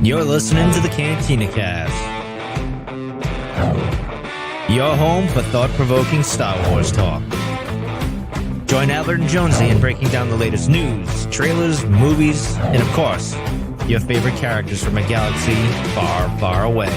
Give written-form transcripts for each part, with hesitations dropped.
You're listening to the Cantina Cast, your home for thought-provoking Star Wars talk. Join Albert and Jonesy in breaking down the latest news, trailers, movies, and of course, your favorite characters from a galaxy far, far away.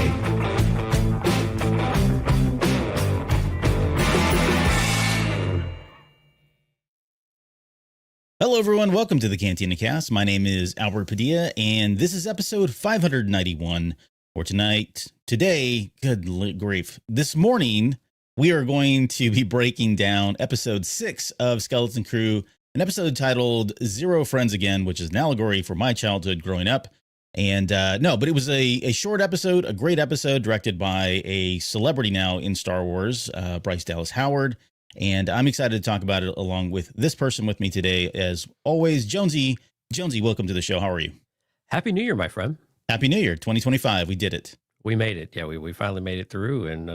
Hello, everyone. Welcome to the Cantina Cast. My name is Albert Padilla, and this is episode 591 for tonight. Today, good grief, this morning, we are going to be breaking down episode 6 of Skeleton Crew, an episode titled Zero Friends Again, which is an allegory for my childhood growing up. And but it was a short episode, a great episode directed by a celebrity now in Star Wars, Bryce Dallas Howard. And I'm excited to talk about it along with this person with me today, as always, Jonesy. Jonesy, welcome to the show. How are you? Happy New Year, my friend. Happy New Year, 2025. We did it. We made it. Yeah, we finally made it through. And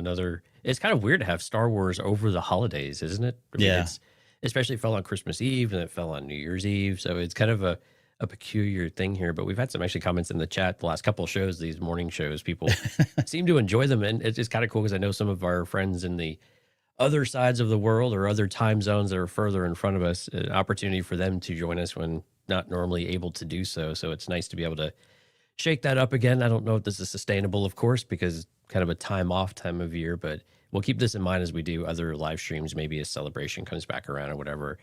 it's kind of weird to have Star Wars over the holidays, isn't it? I mean, especially it fell on Christmas Eve and it fell on New Year's Eve. So it's kind of a peculiar thing here. But we've had some actually comments in the chat the last couple of shows, these morning shows. People seem to enjoy them. And it's kind of cool because I know some of our friends in the other sides of the world or other time zones that are further in front of us, an opportunity for them to join us when not normally able to do so. So it's nice to be able to shake that up again. I don't know if this is sustainable, of course, because kind of a time off time of year, but we'll keep this in mind as we do other live streams, maybe a celebration comes back around or whatever,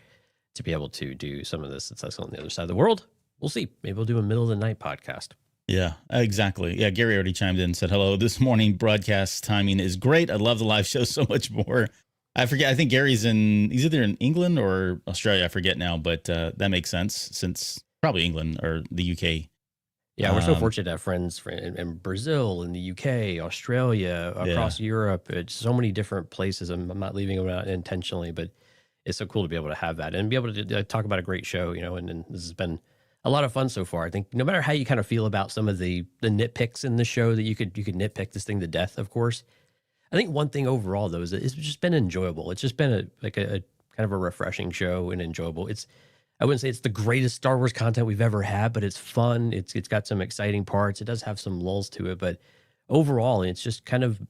to be able to do some of this that's on the other side of the world. We'll see. Maybe we'll do a middle of the night podcast. Yeah, exactly. Yeah, Gary already chimed in and said, hello, this morning broadcast timing is great. I love the live show so much more. I forget. I think Gary's he's either in England or Australia. I forget now, but that makes sense since probably England or the UK. Yeah, we're so fortunate to have friends in Brazil, in the UK, Australia, across Europe. It's so many different places. I'm not leaving them out intentionally, but it's so cool to be able to have that and be able to talk about a great show, and this has been a lot of fun so far. I think no matter how you kind of feel about some of the nitpicks in the show, that you could nitpick this thing to death, of course. I think one thing overall, though, is that it's just been enjoyable. It's just been a kind of a refreshing show and enjoyable. I wouldn't say it's the greatest Star Wars content we've ever had, but it's fun. It's got some exciting parts. It does have some lulls to it, but overall, it's just kind of,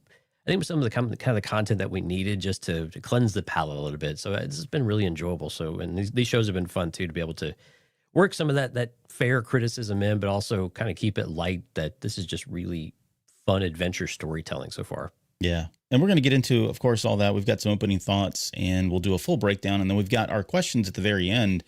I think, some of the kind of the content that we needed just to cleanse the palate a little bit. So it's been really enjoyable. So, and these shows have been fun too, to be able to work some of that fair criticism in, but also kind of keep it light. That this is just really fun adventure storytelling so far. Yeah. And we're going to get into, of course, all that. We've got some opening thoughts and we'll do a full breakdown. And then we've got our questions at the very end.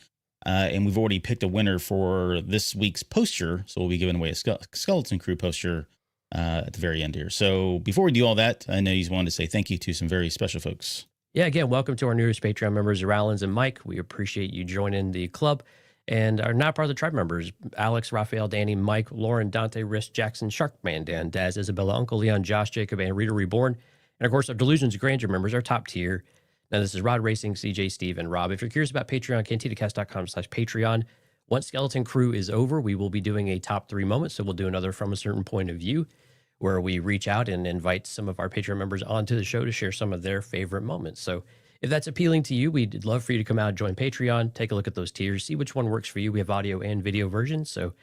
And we've already picked a winner for this week's poster. So we'll be giving away a Skeleton Crew poster at the very end here. So before we do all that, I know you wanted to say thank you to some very special folks. Yeah, again, welcome to our newest Patreon members, Rollins and Mike. We appreciate you joining the club. And our not part of the tribe members, Alex, Raphael, Danny, Mike, Lauren, Dante, Risk, Jackson, Sharkman, Dan, Daz, Isabella, Uncle Leon, Josh, Jacob, and Rita Reborn. And of course, our Delusions of Grandeur members, our top tier. Now, this is Rod Racing, CJ, Steve, and Rob. If you're curious about Patreon, cantinacast.com/Patreon. Once Skeleton Crew is over, we will be doing a top 3 moments. So we'll do another From a Certain Point of View, where we reach out and invite some of our Patreon members onto the show to share some of their favorite moments. So if that's appealing to you, we'd love for you to come out and join Patreon, take a look at those tiers, see which one works for you. We have audio and video versions. So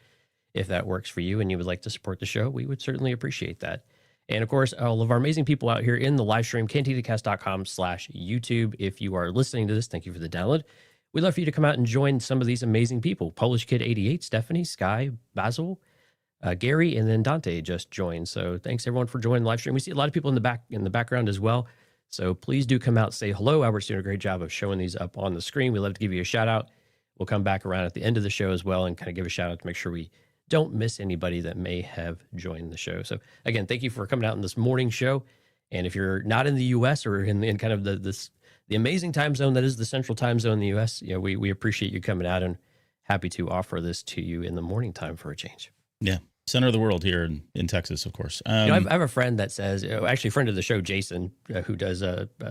if that works for you and you would like to support the show, we would certainly appreciate that. And of course, all of our amazing people out here in the live stream, cantinacast.com/YouTube. If you are listening to this, thank you for the download. We'd love for you to come out and join some of these amazing people. Polish Kid 88, Stephanie, Sky, Basil, Gary, and then Dante just joined. So thanks everyone for joining the live stream. We see a lot of people in the background as well. So please do come out, say hello. Albert's doing a great job of showing these up on the screen. We love to give you a shout out. We'll come back around at the end of the show as well and kind of give a shout out to make sure we don't miss anybody that may have joined the show. So again, thank you for coming out in this morning show. And if you're not in the U.S. or in kind of the amazing time zone that is the central time zone in the U.S., we appreciate you coming out and happy to offer this to you in the morning time for a change. Yeah. Center of the world here in Texas, of course. I have a friend that says, actually a friend of the show, Jason, who does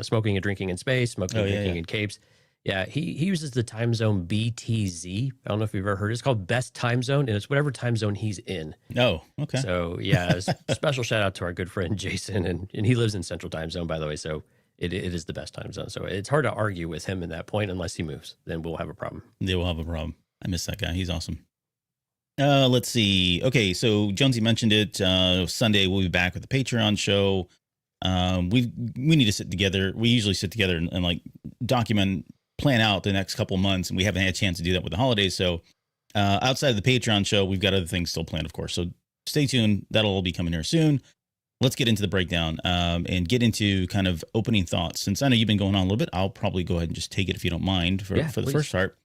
smoking and drinking in space, smoking and drinking in capes. Yeah, he uses the time zone BTZ. I don't know if you've ever heard it. It's called Best Time Zone, and it's whatever time zone he's in. Oh, okay. So, yeah, special shout out to our good friend Jason, and he lives in Central Time Zone, by the way, so it is the best time zone. So it's hard to argue with him in that point unless he moves. Then we'll have a problem. Yeah, we'll have a problem. I miss that guy. He's awesome. Let's see. Okay, so Jonesy mentioned it. Sunday we'll be back with the Patreon show. We need to sit together. We usually sit together and like document, plan out the next couple months, and we haven't had a chance to do that with the holidays. So outside of the Patreon show, we've got other things still planned, of course. So stay tuned. That'll all be coming here soon. Let's get into the breakdown and get into kind of opening thoughts. Since I know you've been going on a little bit, I'll probably go ahead and just take it if you don't mind for the Please. first part.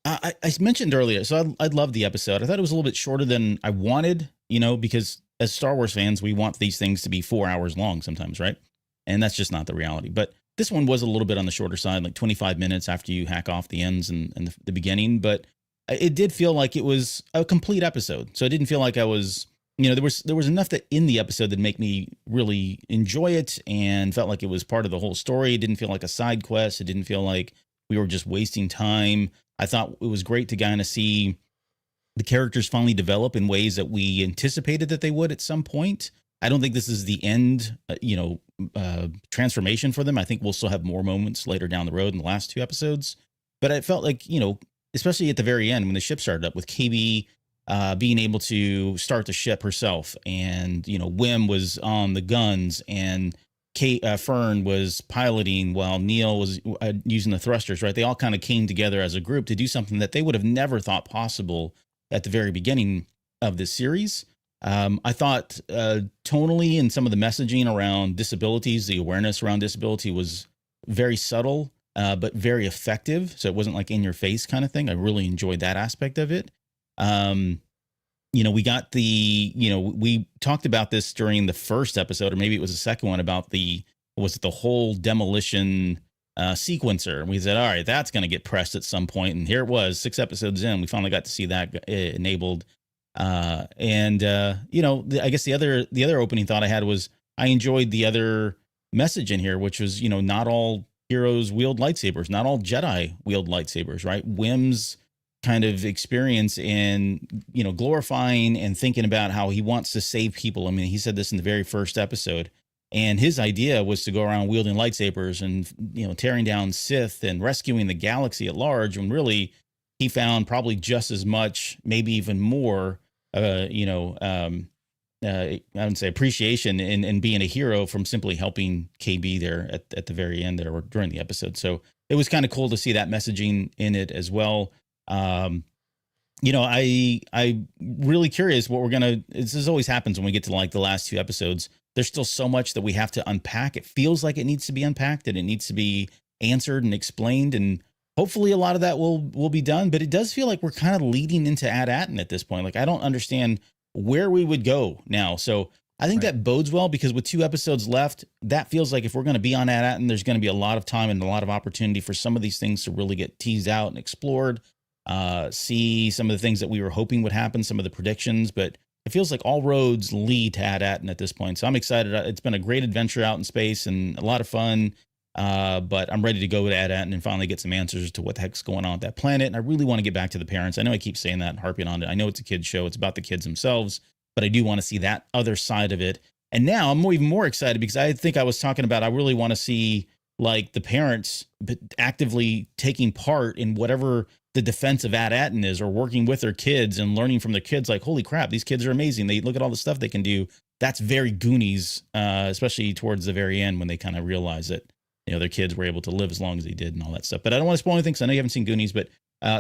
I mentioned earlier, so I loved the episode. I thought it was a little bit shorter than I wanted, because as Star Wars fans, we want these things to be 4 hours long sometimes, right? And that's just not the reality. But this one was a little bit on the shorter side, like 25 minutes after you hack off the ends and the beginning. But it did feel like it was a complete episode. So it didn't feel like I was, there was enough that in the episode that make me really enjoy it and felt like it was part of the whole story. It didn't feel like a side quest. It didn't feel like we were just wasting time. I thought it was great to kind of see the characters finally develop in ways that we anticipated that they would at some point. I don't think this is the end, transformation for them. I think we'll still have more moments later down the road in the last 2 episodes. But I felt like, especially at the very end when the ship started up with KB being able to start the ship herself, and Wim was on the guns, and Fern was piloting while Neil was using the thrusters, right? They all kind of came together as a group to do something that they would have never thought possible at the very beginning of this series. I thought tonally and some of the messaging around disabilities, the awareness around disability was very subtle, but very effective. So it wasn't like in your face kind of thing. I really enjoyed that aspect of it. We got we talked about this during the first episode, or maybe it was the second one, about the whole demolition sequencer. We said, all right, that's going to get pressed at some point. And here it was 6 episodes in, we finally got to see that enabled. I guess the other opening thought I had was I enjoyed the other message in here, which was, not all heroes wield lightsabers, not all Jedi wield lightsabers, right? Wim's kind of experience in, glorifying and thinking about how he wants to save people. I mean, he said this in the very first episode, and his idea was to go around wielding lightsabers and, tearing down Sith and rescuing the galaxy at large, when really he found probably just as much, maybe even more, I would say appreciation in being a hero from simply helping KB there at the very end there, or during the episode. So it was kind of cool to see that messaging in it as well. I'm really curious what this always happens when we get to like the last 2 episodes. There's still so much that we have to unpack. It feels like it needs to be unpacked and it needs to be answered and explained. And hopefully a lot of that will be done, but it does feel like we're kind of leading into Ad-Atten at this point. Like, I don't understand where we would go now. So I think that bodes well, because with 2 episodes left, that feels like if we're going to be on Ad-Atten, there's going to be a lot of time and a lot of opportunity for some of these things to really get teased out and explored. See some of the things that we were hoping would happen, some of the predictions, but it feels like all roads lead to Ad-Atten at this point. So I'm excited. It's been a great adventure out in space and a lot of fun. But I'm ready to go to Ad-Atten and finally get some answers to what the heck's going on with that planet. And I really want to get back to the parents. I know I keep saying that and harping on it. I know it's a kid's show. It's about the kids themselves, but I do want to see that other side of it. And now I'm even more excited, because I think I was talking about, I really want to see like the parents actively taking part in whatever the defense of Ad-Atten is, or working with their kids and learning from their kids. Like, holy crap, these kids are amazing. They look at all the stuff they can do. That's very Goonies, especially towards the very end when they kind of realize that, their kids were able to live as long as they did and all that stuff. But I don't want to spoil anything, because I know you haven't seen Goonies, but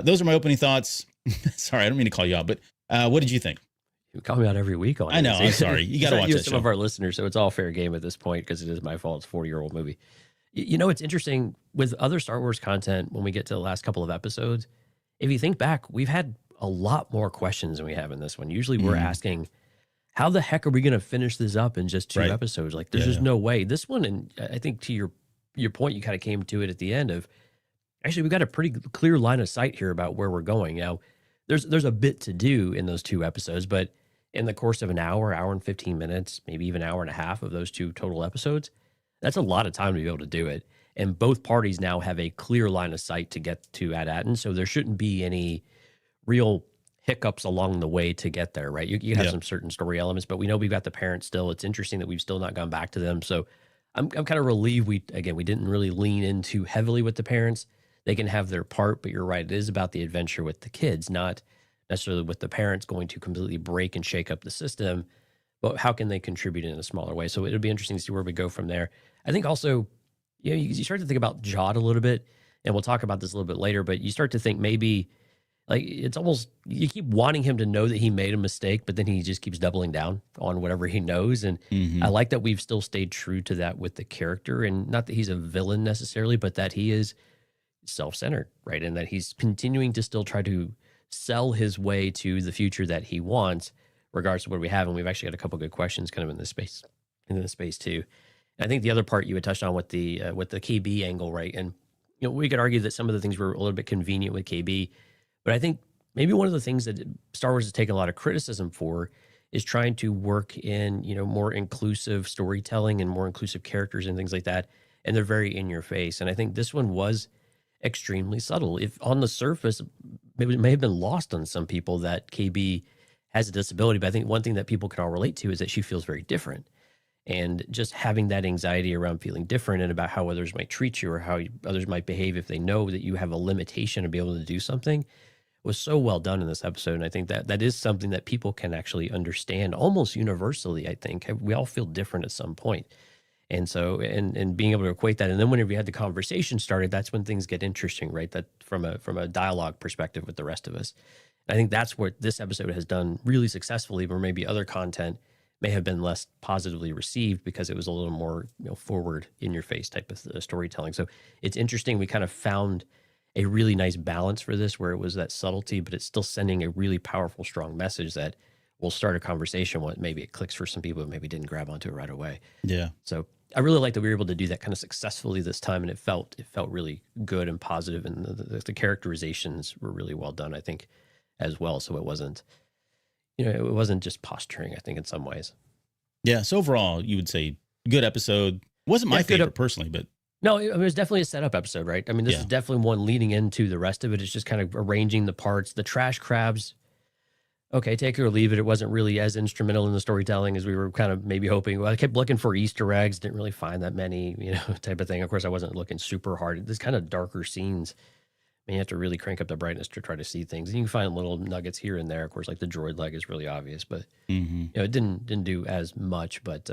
those are my opening thoughts. Sorry, I don't mean to call you out, but what did you think? You call me out every week on it. I know, I'm sorry. You got to watch that some show. of our listeners, so it's all fair game at this point, because it is my fault. It's a 40-year-old movie. It's interesting with other Star Wars content, when we get to the last couple of episodes, if you think back, we've had a lot more questions than we have in this one. Usually we're asking, how the heck are we going to finish this up in just 2 episodes? Like, there's just no way. This one, and I think to your point, you kind of came to it at the end of, actually, we've got a pretty clear line of sight here about where we're going. Now, there's a bit to do in those 2 episodes, but in the course of an hour and 15 minutes, maybe even an hour and a half of those 2 total episodes, that's a lot of time to be able to do it. And both parties now have a clear line of sight to get to Ad-Atten, so there shouldn't be any real hiccups along the way to get there, right? You can have some certain story elements, but we know we've got the parents still. It's interesting that we've still not gone back to them. So I'm kind of relieved we didn't really lean in too heavily with the parents. They can have their part, but you're right. It is about the adventure with the kids, not necessarily with the parents going to completely break and shake up the system, but how can they contribute in a smaller way? So it'll be interesting to see where we go from there. I think also, you start to think about Jod a little bit, and we'll talk about this a little bit later, but you start to think maybe like it's almost you keep wanting him to know that he made a mistake, but then he just keeps doubling down on whatever he knows. And I like that we've still stayed true to that with the character, and not that he's a villain necessarily, but that he is self-centered, right? And that he's continuing to still try to sell his way to the future that he wants, regardless of what we have. And we've actually got a couple good questions kind of in this space too. And I think the other part you had touched on with the KB angle, right? And we could argue that some of the things were a little bit convenient with KB. But I think maybe one of the things that Star Wars has taken a lot of criticism for is trying to work in, more inclusive storytelling and more inclusive characters and things like that. And they're very in your face. And I think this one was extremely subtle. If on the surface, maybe it may have been lost on some people that KB has a disability. But I think one thing that people can all relate to is that she feels very different. And just having that anxiety around feeling different and about how others might treat you or how others might behave if they know that you have a limitation to be able to do something was so well done in this episode. And I think that is something that people can actually understand almost universally. I think we all feel different at some point. And so, and being able to equate that. And then whenever you had the conversation started, that's when things get interesting, right? That from a dialogue perspective with the rest of us. And I think that's what this episode has done really successfully, where maybe other content may have been less positively received because it was a little more forward in your face type of storytelling. So it's interesting. We kind of found a really nice balance for this, where it was that subtlety, but it's still sending a really powerful, strong message that will start a conversation. When maybe it clicks for some people, but maybe didn't grab onto it right away. Yeah. So I really like that we were able to do that kind of successfully this time, and it felt really good and positive, and the characterizations were really well done, I think, as well. So it wasn't, it wasn't just posturing, I think, in some ways. Yeah. So overall, you would say good episode. Wasn't my favorite personally, but. No, it was definitely a setup episode, right? I mean, this is definitely one leading into the rest of it. It's just kind of arranging the parts. The trash crabs, okay, take it or leave it. It wasn't really as instrumental in the storytelling as we were kind of maybe hoping. Well, I kept looking for Easter eggs, didn't really find that many, type of thing. Of course, I wasn't looking super hard. This kind of darker scenes, you have to really crank up the brightness to try to see things. And you can find little nuggets here and there. Of course, like the droid leg is really obvious, but it didn't do as much. But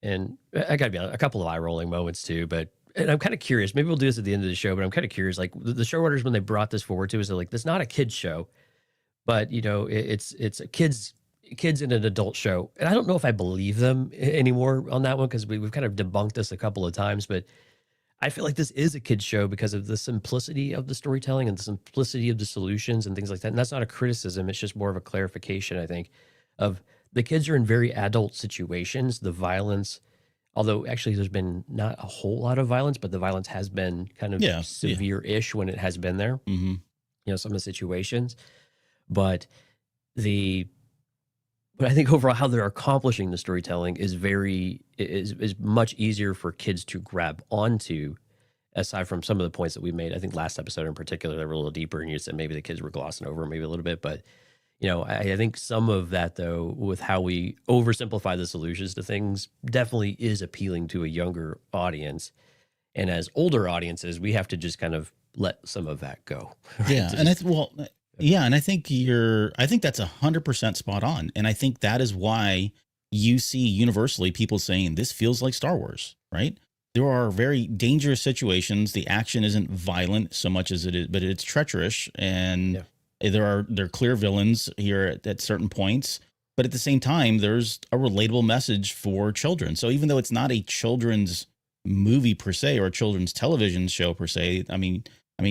and I got to be honest, a couple of eye rolling moments too, but. And I'm kind of curious, maybe we'll do this at the end of the show, but I'm kind of curious, like the showrunners, when they brought this forward to us, they're like, this is not a kid's show, but it's a kids in an adult show. And I don't know if I believe them anymore on that one, because we've kind of debunked this a couple of times, but I feel like this is a kid's show because of the simplicity of the storytelling and the simplicity of the solutions and things like that. And that's not a criticism. It's just more of a clarification, I think, of the kids are in very adult situations. The violence, although actually there's been not a whole lot of violence, but the violence has been kind of severe-ish when it has been there, some of the situations. But I think overall how they're accomplishing the storytelling is is much easier for kids to grab onto, aside from some of the points that we made. I think last episode in particular, they were a little deeper, and you said maybe the kids were glossing over maybe a little bit, but I think some of that, though, with how we oversimplify the solutions to things, definitely is appealing to a younger audience. And as older audiences, we have to just kind of let some of that go. Right? Yeah. And I think that's 100% spot on. And I think that is why you see universally people saying this feels like Star Wars, right? There are very dangerous situations. The action isn't violent so much as it is, but it's treacherous, and there are clear villains here at certain points, but at the same time, there's a relatable message for children. So even though it's not a children's movie per se or a children's television show per se, I mean,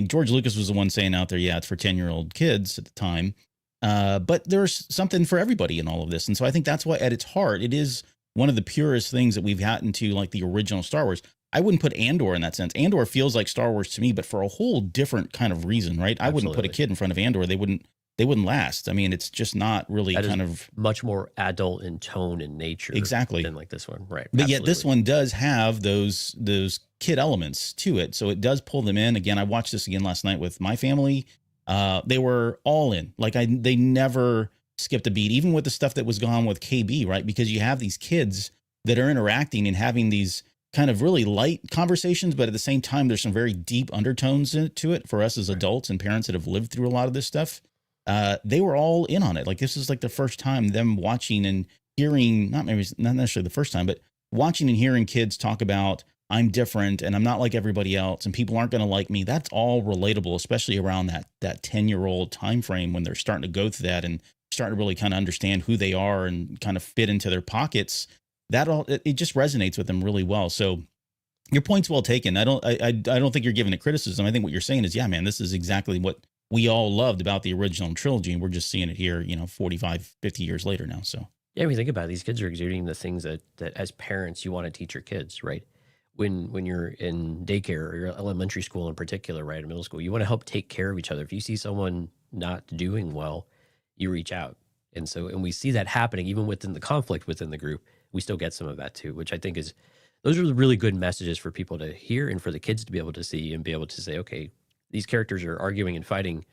George Lucas was the one saying out there, it's for 10-year-old kids at the time, but there's something for everybody in all of this. And so I think that's why at its heart, it is one of the purest things that we've gotten to, like the original Star Wars. I wouldn't put Andor in that sense. Andor feels like Star Wars to me, but for a whole different kind of reason, right? I wouldn't put a kid in front of Andor. They wouldn't last. I mean, it's just not really much more adult in tone and nature. Exactly. Than like this one. Right. But yet this one does have those kid elements to it. So it does pull them in. Again, I watched this again last night with my family. They were all in. Like they never skipped a beat, even with the stuff that was gone with KB, right? Because you have these kids that are interacting and having these kind of really light conversations, but at the same time, there's some very deep undertones to it for us as adults and parents that have lived through a lot of this stuff. they were all in on it. Like this is like the first time them watching and hearing, not necessarily the first time, but watching and hearing kids talk about I'm different and I'm not like everybody else and people aren't going to like me. That's all relatable, especially around that 10-year-old time frame when they're starting to go through that and starting to really kind of understand who they are and kind of fit into their pockets. It just resonates with them really well. So your point's well taken. I don't think you're giving it criticism. I think what you're saying is, yeah, man, this is exactly what we all loved about the original trilogy. And we're just seeing it here, 45, 50 years later now. So yeah, when you think about it, these kids are exuding the things that as parents you want to teach your kids, right? When you're in daycare or you're elementary school in particular, right, in middle school, you want to help take care of each other. If you see someone not doing well, you reach out. And we see that happening even within the conflict within the group. We still get some of that too, which I think those are really good messages for people to hear and for the kids to be able to see and be able to say, okay, these characters are arguing and fighting,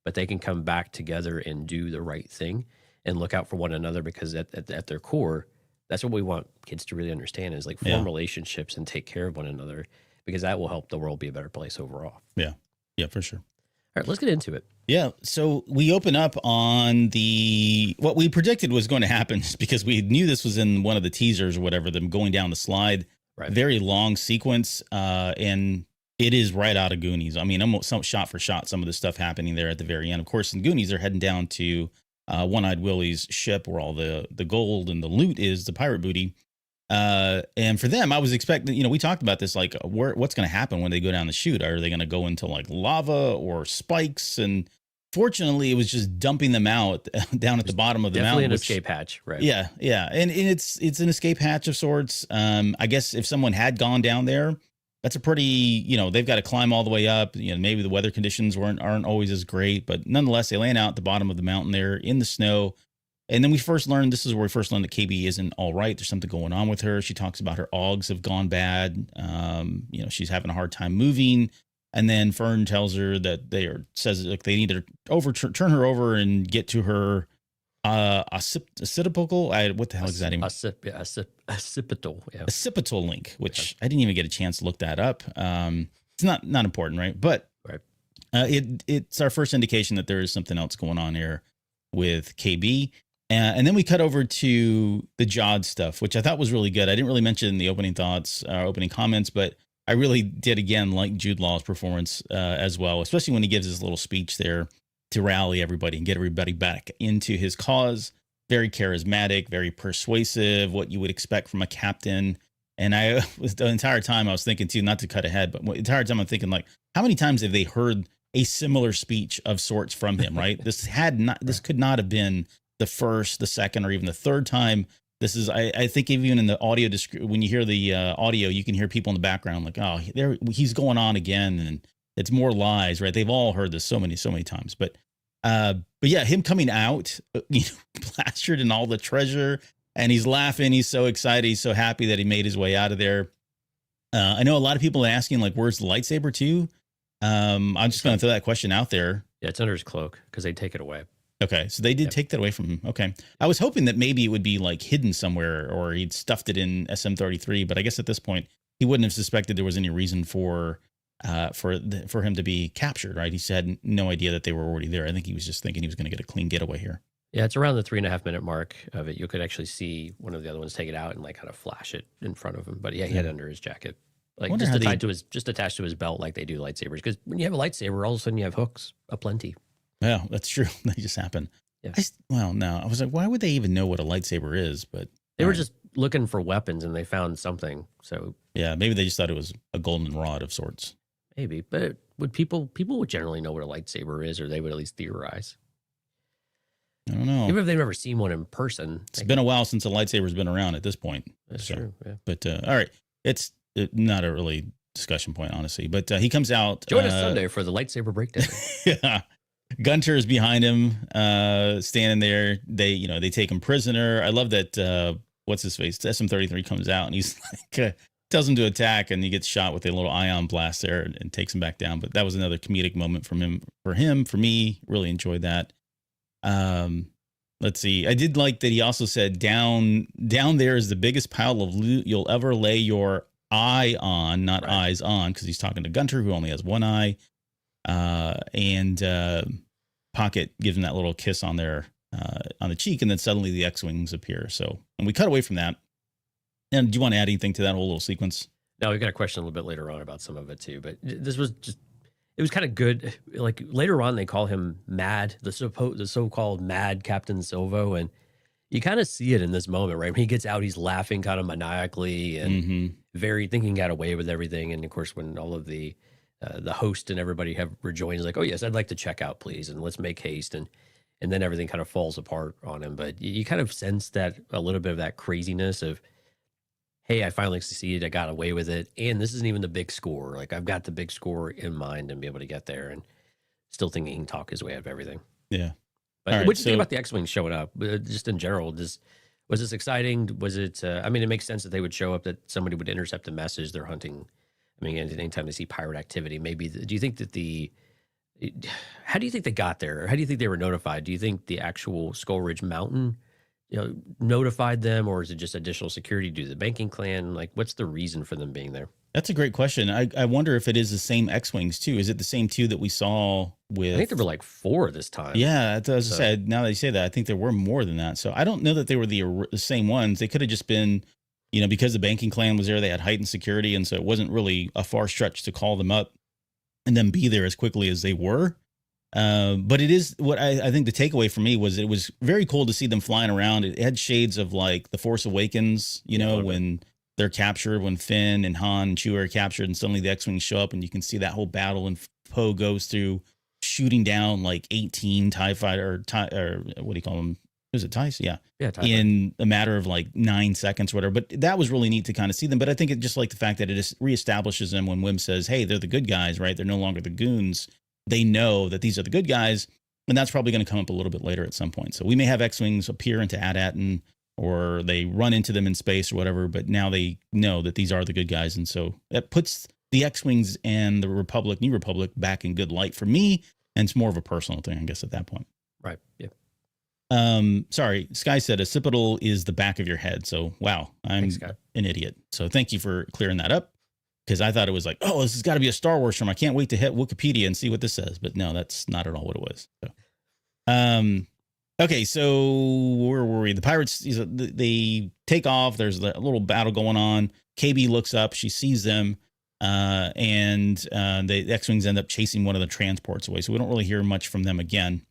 but they can come back together and do the right thing and look out for one another, because at their core, that's what we want kids to really understand is like form relationships and take care of one another, because that will help the world be a better place overall. Yeah. Yeah, for sure. All right, let's get into it. Yeah. So we open up on what we predicted was going to happen, because we knew this was in one of the teasers or whatever, them going down the slide, Right. Very long sequence. And it is right out of Goonies. I mean, almost shot for shot, some of the stuff happening there at the very end. Of course, in Goonies, they're heading down to One-Eyed Willie's ship where all the gold and the loot is, the pirate booty. And for them, I was expecting, we talked about this, like what's going to happen when they go down the chute? Are they going to go into like lava or spikes? And fortunately, it was just dumping them out down at the bottom of the Definitely mountain. an escape hatch, right? Yeah, yeah. And it's an escape hatch of sorts. I guess if someone had gone down there, that's a pretty, they've got to climb all the way up. Maybe the weather conditions aren't always as great, but nonetheless, they land out at the bottom of the mountain there in the snow. And then this is where we first learned that KB isn't all right. There's something going on with her. She talks about her Augs have gone bad. She's having a hard time moving. And then Fern tells her that says they need to turn her over and get to her occipital. What the hell is that even? Occipital. Yeah. Occipital link, which I didn't even get a chance to look that up. It's not important, right? But right. It's our first indication that there is something else going on here with KB. And then we cut over to the Jod stuff, which I thought was really good. I didn't really mention in the opening comments, but I really did, again, like Jude Law's performance as well, especially when he gives his little speech there to rally everybody and get everybody back into his cause. Very charismatic, very persuasive, what you would expect from a captain. And the entire time I was thinking too, not to cut ahead, but the entire time I'm thinking, like, how many times have they heard a similar speech of sorts from him, right? This could not have been the first, the second, or even the third time. This is, I think, even in the audio, when you hear the audio, you can hear people in the background like, oh, he's going on again, and it's more lies, right? They've all heard this so many times. But yeah, him coming out, plastered in all the treasure, and he's laughing. He's so excited. He's so happy that he made his way out of there. I know a lot of people are asking, like, where's the lightsaber to? I'm just going to throw that question out there. Yeah, it's under his cloak because they take it away. Okay, so they did take that away from him. Okay, I was hoping that maybe it would be like hidden somewhere, or he'd stuffed it in SM-33. But I guess at this point, he wouldn't have suspected there was any reason for him to be captured. Right? He had no idea that they were already there. I think he was just thinking he was going to get a clean getaway here. Yeah, it's around the 3.5 minute mark of it. You could actually see one of the other ones take it out and like kind of flash it in front of him. But yeah, he had it under his jacket, like just attached to his belt, like they do lightsabers. Because when you have a lightsaber, all of a sudden you have hooks aplenty. Yeah, that's true. They just happen. Yeah. I was like, why would they even know what a lightsaber is? But they were just looking for weapons and they found something. So yeah, maybe they just thought it was a golden rod of sorts. Maybe, but would people would generally know what a lightsaber is, or they would at least theorize. I don't know. Even if they've never seen one in person. It's been a while since a lightsaber's been around at this point. That's true. Yeah. But all right, it's not a really discussion point, honestly. But he comes out. Join us Sunday for the lightsaber breakdown. Yeah. Gunter is behind him, standing there. They take him prisoner. I love that. What's his face? SM-33 comes out and he's like, tells him to attack, and he gets shot with a little ion blast there and takes him back down. But that was another comedic moment for me. Really enjoyed that. Let's see. I did like that he also said down there is the biggest pile of loot you'll ever lay your eye on, not right. eyes on, because he's talking to Gunter, who only has one eye. And Pocket gives him that little kiss on their on the cheek, and then suddenly the X-wings appear. So, and we cut away from that. And do you want to add anything to that whole little sequence? Now, we got a question a little bit later on about some of it too, but this was just, it was kind of good. Like later on, they call him Mad, the so-called Mad Captain Silvo, and you kind of see it in this moment, right? When he gets out, he's laughing kind of maniacally and very thinking he got away with everything. And of course, when all of the host and everybody have rejoined, like, oh yes, I'd like to check out, please, and let's make haste, and then everything kind of falls apart on him. But you kind of sense that a little bit of that craziness of, hey, I finally succeeded, I got away with it, and this isn't even the big score. Like I've got the big score in mind and be able to get there, and still thinking he can talk his way out of everything. Yeah. But what do you think about the X-Wing showing up? Just in general, was this exciting? Was it? I mean, it makes sense that they would show up, that somebody would intercept a message they're hunting. I mean, anytime they see pirate activity, maybe. Do you think that how do you think they got there? How do you think they were notified? Do you think the actual Skull Ridge Mountain, notified them, or is it just additional security due to the banking clan? Like, what's the reason for them being there? That's a great question. I wonder if it is the same X-Wings too. Is it the same two that we saw with? I think there were like 4 this time. Yeah, as I said, now that you say that, I think there were more than that. So I don't know that they were the same ones. They could have just been, because the banking clan was there, they had heightened security, and so it wasn't really a far stretch to call them up and then be there as quickly as they were. But it is what I think the takeaway for me was, it was very cool to see them flying around. It had shades of like The Force Awakens, when they're captured, when Finn and Han and Chewie are captured, and suddenly the X-Wings show up, and you can see that whole battle, and Poe goes through shooting down like 18 TIE fighter, or what do you call them? Is it TIEs? Yeah. Yeah. In a matter of like 9 seconds or whatever. But that was really neat to kind of see them. But I think it just like the fact that it just reestablishes them when Wim says, hey, they're the good guys, right? They're no longer the goons. They know that these are the good guys. And that's probably going to come up a little bit later at some point. So we may have X-Wings appear into AT-AT, or they run into them in space or whatever. But now they know that these are the good guys. And so that puts the X-Wings and the New Republic back in good light for me. And it's more of a personal thing, I guess, at that point. Right. Yeah. Sorry, Sky said occipital is the back of your head. So wow, I'm an idiot. So thank you for clearing that up, because I thought it was like, oh, this has got to be a Star Wars term. I can't wait to hit Wikipedia and see what this says. But no, that's not at all what it was. So, okay, so where were we? The pirates, they take off. There's a little battle going on. KB looks up. She sees them. And the X-Wings end up chasing one of the transports away. So we don't really hear much from them again.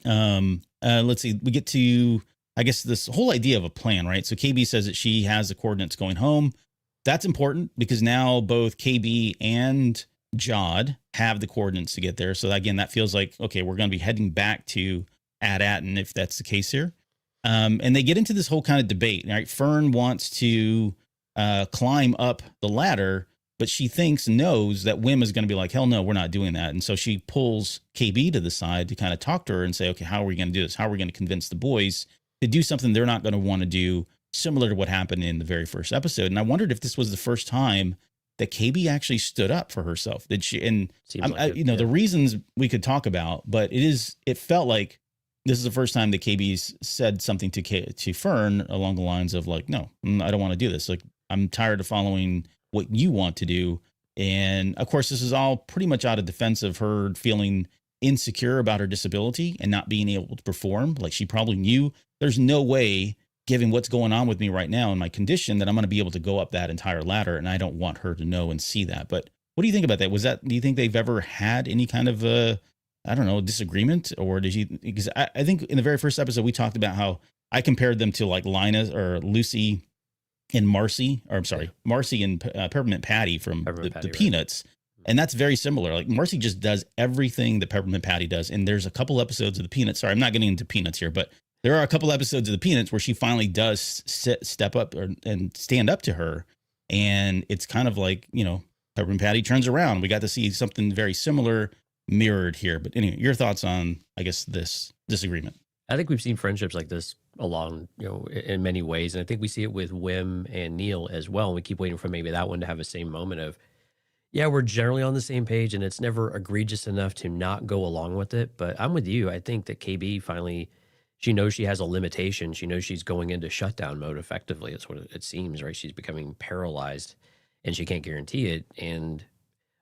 Let's see. We get to, I guess, this whole idea of a plan, right? So KB says that she has the coordinates going home. That's important because now both KB and Jod have the coordinates to get there. So again, that feels like, okay, we're going to be heading back to AT-AT, if that's the case here. And they get into this whole kind of debate, right? Fern wants to climb up the ladder, but she knows that Wim is going to be like, hell no, we're not doing that. And so she pulls KB to the side to kind of talk to her and say, okay, how are we going to do this? How are we going to convince the boys to do something they're not going to want to do, similar to what happened in the very first episode? And I wondered if this was the first time that KB actually stood up for herself. Did she? And the reasons we could talk about, but it felt like this is the first time that KB's said something to Fern along the lines of like, no, I don't want to do this. Like, I'm tired of following what you want to do. And of course, this is all pretty much out of defense of her feeling insecure about her disability and not being able to perform. Like, she probably knew there's no way, given what's going on with me right now in my condition, that I'm going to be able to go up that entire ladder. And I don't want her to know and see that. But what do you think about that? Do you think they've ever had any kind of disagreement? Or did you, because I think in the very first episode, we talked about how I compared them to like Linus or Lucy and Marcy, or I'm sorry, Marcy and Peppermint Patty from the Peanuts. And that's very similar. Like, Marcy just does everything that Peppermint Patty does. And there's a couple episodes of the Peanuts. Sorry, I'm not getting into Peanuts here, but there are a couple episodes of the Peanuts where she finally does step up and stand up to her. And it's kind of like, Peppermint Patty turns around. We got to see something very similar mirrored here. But anyway, your thoughts on, I guess, this disagreement? I think we've seen friendships like this along, in many ways. And I think we see it with Wim and Neil as well. And we keep waiting for maybe that one to have the same moment of, yeah, we're generally on the same page and it's never egregious enough to not go along with it. But I'm with you. I think that KB finally, she knows she has a limitation. She knows she's going into shutdown mode effectively. That's what it seems, right? She's becoming paralyzed and she can't guarantee it. And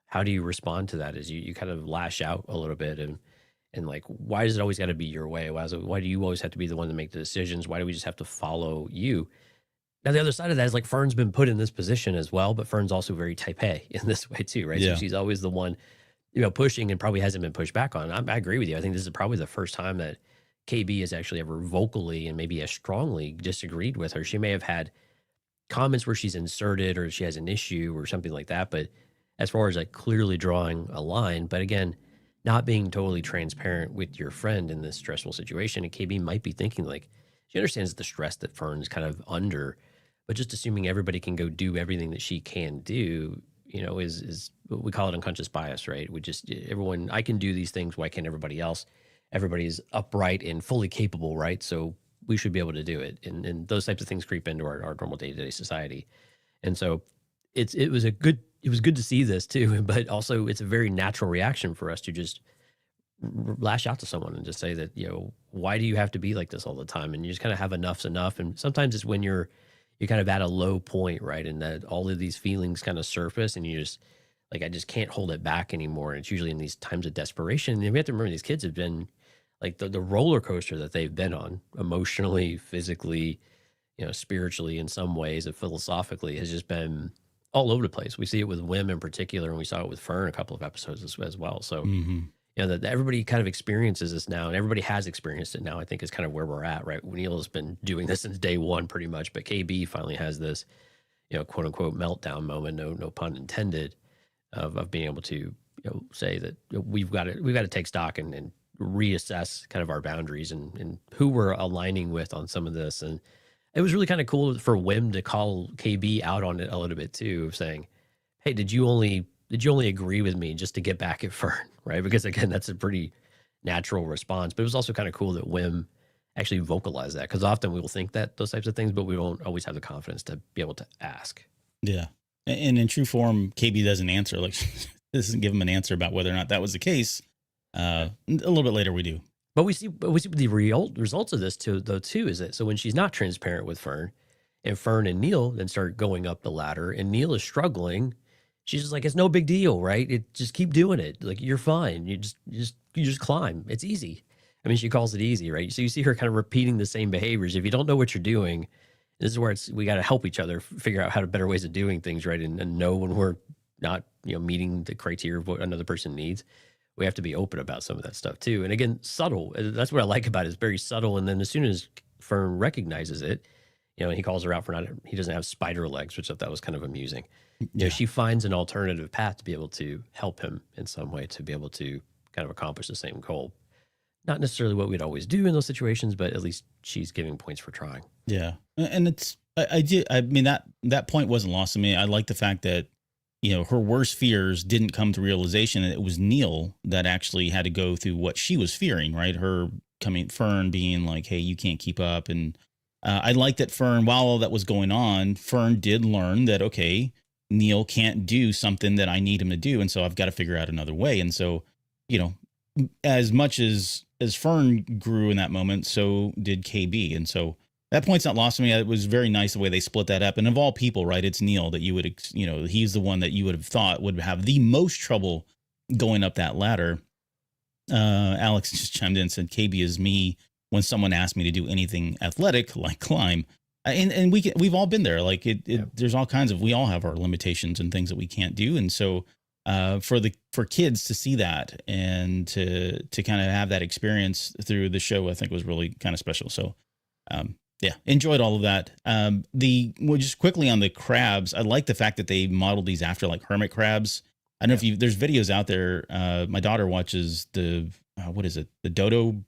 how do you respond to that? Is you kind of lash out a little bit And like, why does it always got to be your way? Why do you always have to be the one to make the decisions? Why do we just have to follow you? Now, the other side of that is like Fern's been put in this position as well, but Fern's also very type A in this way too, right? Yeah. So she's always the one, pushing and probably hasn't been pushed back on. I agree with you. I think this is probably the first time that KB has actually ever vocally and maybe as strongly disagreed with her. She may have had comments where she's inserted or she has an issue or something like that, but as far as like clearly drawing a line, but again, not being totally transparent with your friend in this stressful situation, and KB might be thinking like she understands the stress that Fern's kind of under, but just assuming everybody can go do everything that she can do, is we call it unconscious bias, right? We just everyone, I can do these things, why can't everybody else? Everybody's upright and fully capable, right? So we should be able to do it, and those types of things creep into our normal day-to-day society, and so it was good to see this too, but also it's a very natural reaction for us to just lash out to someone and just say that, why do you have to be like this all the time? And you just kind of have enough's enough. And sometimes it's when you're kind of at a low point, right? And that all of these feelings kind of surface and you just like, I just can't hold it back anymore. And it's usually in these times of desperation. And we have to remember these kids have been like the roller coaster that they've been on emotionally, physically, spiritually in some ways and philosophically has just been all over the place. We see it with Wim in particular, and we saw it with Fern a couple of episodes as well. So, that everybody kind of experiences this now, and everybody has experienced it now, I think is kind of where we're at, right? Neil has been doing this since day one pretty much, but KB finally has this, quote unquote meltdown moment, no pun intended, of being able to, say that we've got to take stock and reassess kind of our boundaries and who we're aligning with on some of this. And it was really kind of cool for Wim to call KB out on it a little bit too, of saying, hey, did you only agree with me just to get back at Fern, right? Because again, that's a pretty natural response. But it was also kind of cool that Wim actually vocalized that, because often we will think that those types of things, but we won't always have the confidence to be able to ask. Yeah. And in true form, KB doesn't answer. Like, doesn't give him an answer about whether or not that was the case. A little bit later we do. But we see the real results of this too, is that so when she's not transparent with Fern, and Fern and Neil then start going up the ladder, and Neil is struggling, she's just like, it's no big deal, right? Just keep doing it. Like, you're fine. You just climb. It's easy. I mean, she calls it easy, right? So you see her kind of repeating the same behaviors. If you don't know what you're doing, this is where we got to help each other figure out better ways of doing things, right? And know when we're not, meeting the criteria of what another person needs. We have to be open about some of that stuff too. And again, subtle. That's what I like about it. It's very subtle. And then as soon as Fern recognizes it, and he calls her out for he doesn't have spider legs, which I thought was kind of amusing. Yeah. She finds an alternative path to be able to help him in some way, to be able to kind of accomplish the same goal. Not necessarily what we'd always do in those situations, but at least she's giving points for trying. Yeah. And I mean, that point wasn't lost to me. I like the fact that, her worst fears didn't come to realization, and it was Neil that actually had to go through what she was fearing, right? Fern being like, hey, you can't keep up. And I like that Fern, while all that was going on, Fern did learn that, okay, Neil can't do something that I need him to do. And so I've got to figure out another way. And so, as much as Fern grew in that moment, so did KB. And so that point's not lost to me. It was very nice the way they split that up. And of all people, right, it's Neil that you would, he's the one that you would have thought would have the most trouble going up that ladder. Alex just chimed in and said, KB is me when someone asks me to do anything athletic, like climb. And we've all been there. Like there's all kinds we all have our limitations and things that we can't do. And so for kids to see that and to kind of have that experience through the show, I think was really kind of special. So, yeah, enjoyed all of that. Just quickly on the crabs, I like the fact that they modeled these after like hermit crabs. I don't know if there's videos out there. My daughter watches the dodo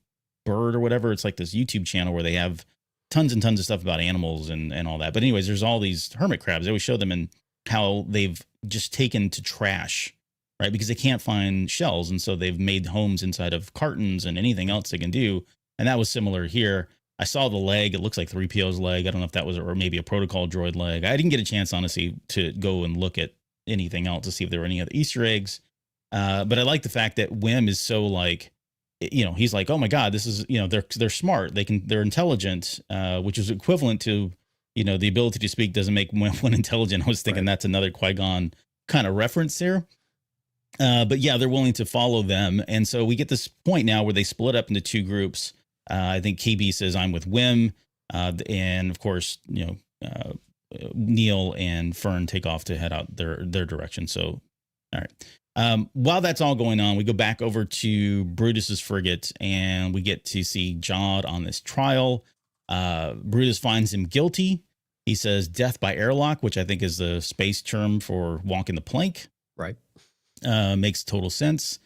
bird or whatever. It's like this YouTube channel where they have tons and tons of stuff about animals and all that. But anyways, there's all these hermit crabs. They always show them and how they've just taken to trash, right? Because they can't find shells. And so they've made homes inside of cartons and anything else they can do. And that was similar here. I saw the leg. It looks like 3PO's leg. I don't know if that was, or maybe a protocol droid leg. I didn't get a chance, honestly, to go and look at anything else to see if there were any other Easter eggs. But I like the fact that Wim is so like, he's like, oh my God, this is, they're smart. They're intelligent, which is equivalent to, the ability to speak doesn't make Wim intelligent. I was thinking That's another Qui-Gon kind of reference there. But yeah, they're willing to follow them. And so we get this point now where they split up into two groups. I think KB says, I'm with Wim. And of course, Neil and Fern take off to head out their direction. So, all right. While that's all going on, we go back over to Brutus's frigate and we get to see Jod on this trial. Brutus finds him guilty. He says death by airlock, which I think is the space term for walking the plank. Right. Makes total sense.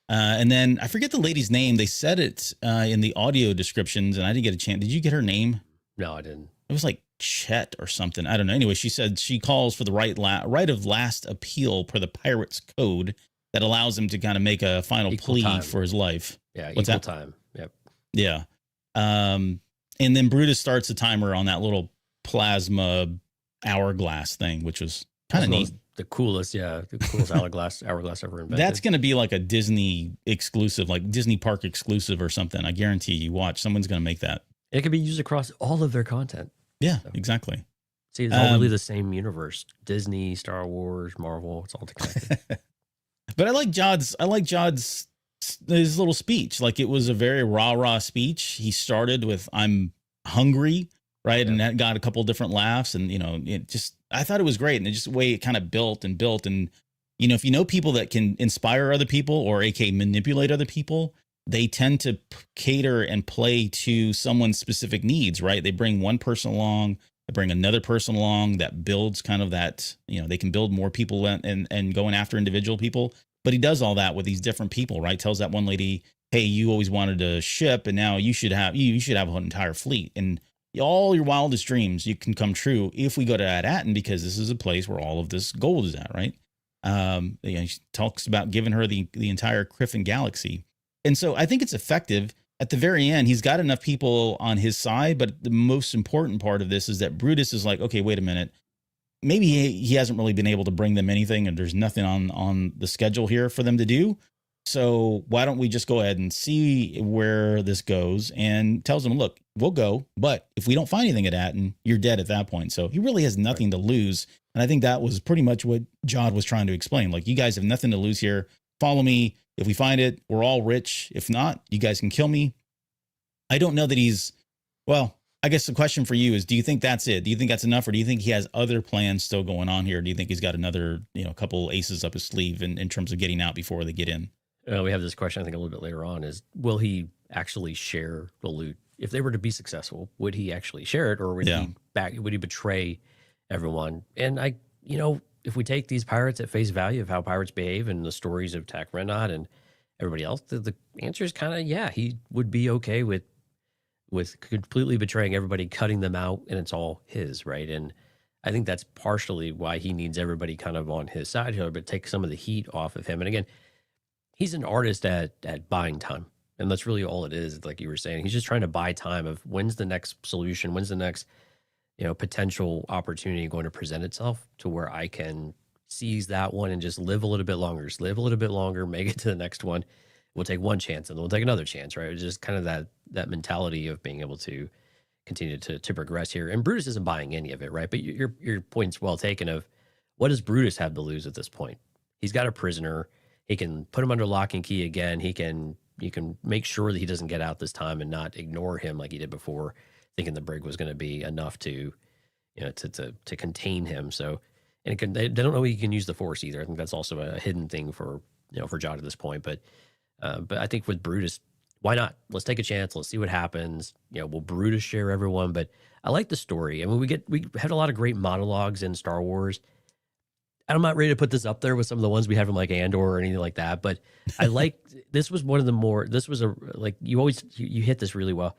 And then I forget the lady's name. They said it in the audio descriptions, and I didn't get a chance. Did you get her name? No, I didn't. It was like Chet or something. I don't know. Anyway, she said she calls for the right of last appeal per the pirate's code that allows him to kind of make a final Equal plea time. for his life. Yeah, What's equal that? time. Yep. Yeah. And then Brutus starts a timer on that little plasma hourglass thing, which was kind of neat. The coolest hourglass ever invented. That's going to be like a Disney exclusive, like Disney Park exclusive or something. I guarantee you watch. Someone's going to make that. It can be used across all of their content. Yeah, So. exactly. See, it's all really the same universe. Disney, Star Wars, Marvel, it's all connected. But I like Jod's his little speech. Like it was a very rah speech. He started with "I'm hungry," right, and that got a couple different laughs. And I thought it was great, and just the way it kind of built. And if you know people that can inspire other people or aka manipulate other people, they tend to cater and play to someone's specific needs, right? They bring one person along, they bring another person along that builds kind of that, they can build more people and going after individual people. But he does all that with these different people, right? Tells that one lady, hey, you always wanted a ship and now you should have an entire fleet. And all your wildest dreams, you can come true if we go to Ad-Atten, because this is a place where all of this gold is at, right? She talks about giving her the entire Criffin galaxy. And so I think it's effective. At the very end, he's got enough people on his side, but the most important part of this is that Brutus is like, okay, wait a minute. Maybe he hasn't really been able to bring them anything, and there's nothing on the schedule here for them to do. So why don't we just go ahead and see where this goes? And tells them, look, we'll go, but if we don't find anything at Atten, you're dead at that point. So he really has nothing to lose. And I think that was pretty much what Jod was trying to explain. Like, you guys have nothing to lose here. Follow me. If we find it, we're all rich. If not, you guys can kill me. I don't know that I guess the question for you is, do you think that's it? Do you think that's enough? Or do you think he has other plans still going on here? Do you think he's got another, couple aces up his sleeve in terms of getting out before they get in? We have this question, I think, a little bit later on, is will he actually share the loot? If they were to be successful, would he actually share it, or would he betray everyone? And if we take these pirates at face value of how pirates behave and the stories of Tak Renat and everybody else, the answer is kind of, he would be okay with completely betraying everybody, cutting them out, and it's all his, right? And I think that's partially why he needs everybody kind of on his side here, but take some of the heat off of him. And again, he's an artist at buying time. And that's really all it is. Like you were saying, he's just trying to buy time of when's the next solution, when's the next, potential opportunity going to present itself to where I can seize that one and just live a little bit longer, make it to the next one. We'll take one chance and then we'll take another chance, right? It's just kind of that mentality of being able to continue to progress here. And Brutus isn't buying any of it, right? But your point's well taken of what does Brutus have to lose at this point? He's got a prisoner. He can put him under lock and key again. You can make sure that he doesn't get out this time and not ignore him like he did before, thinking the brig was going to be enough to contain him. So, and they don't know he can use the force either. I think that's also a hidden thing for Jod at this point. But I think with Brutus, why not? Let's take a chance. Let's see what happens. Will Brutus share everyone? But I like the story. I mean, we had a lot of great monologues in Star Wars. I'm not ready to put this up there with some of the ones we have in like Andor or anything like that, but I like, this was one of the more, this was you hit this really well,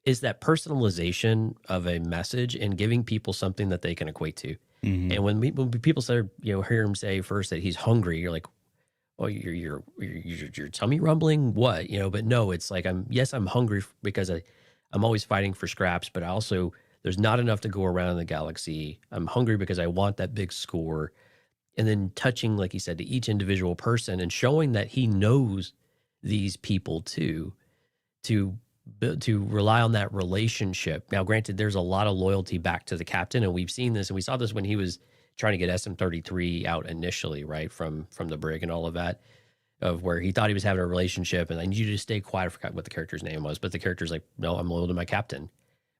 is that personalization of a message and giving people something that they can equate to. Mm-hmm. And when people say, hear him say first that he's hungry, you're like, oh, your tummy rumbling? What? But no, it's like, I'm hungry because I'm always fighting for scraps, but there's not enough to go around in the galaxy. I'm hungry because I want that big score. And then touching, like he said, to each individual person and showing that he knows these people too, to rely on that relationship. Now, granted, there's a lot of loyalty back to the captain, and we've seen this, and we saw this when he was trying to get SM-33 out initially, right, from the brig and all of that, of where he thought he was having a relationship, and I need you to stay quiet. I forgot what the character's name was, but the character's like, no, I'm loyal to my captain.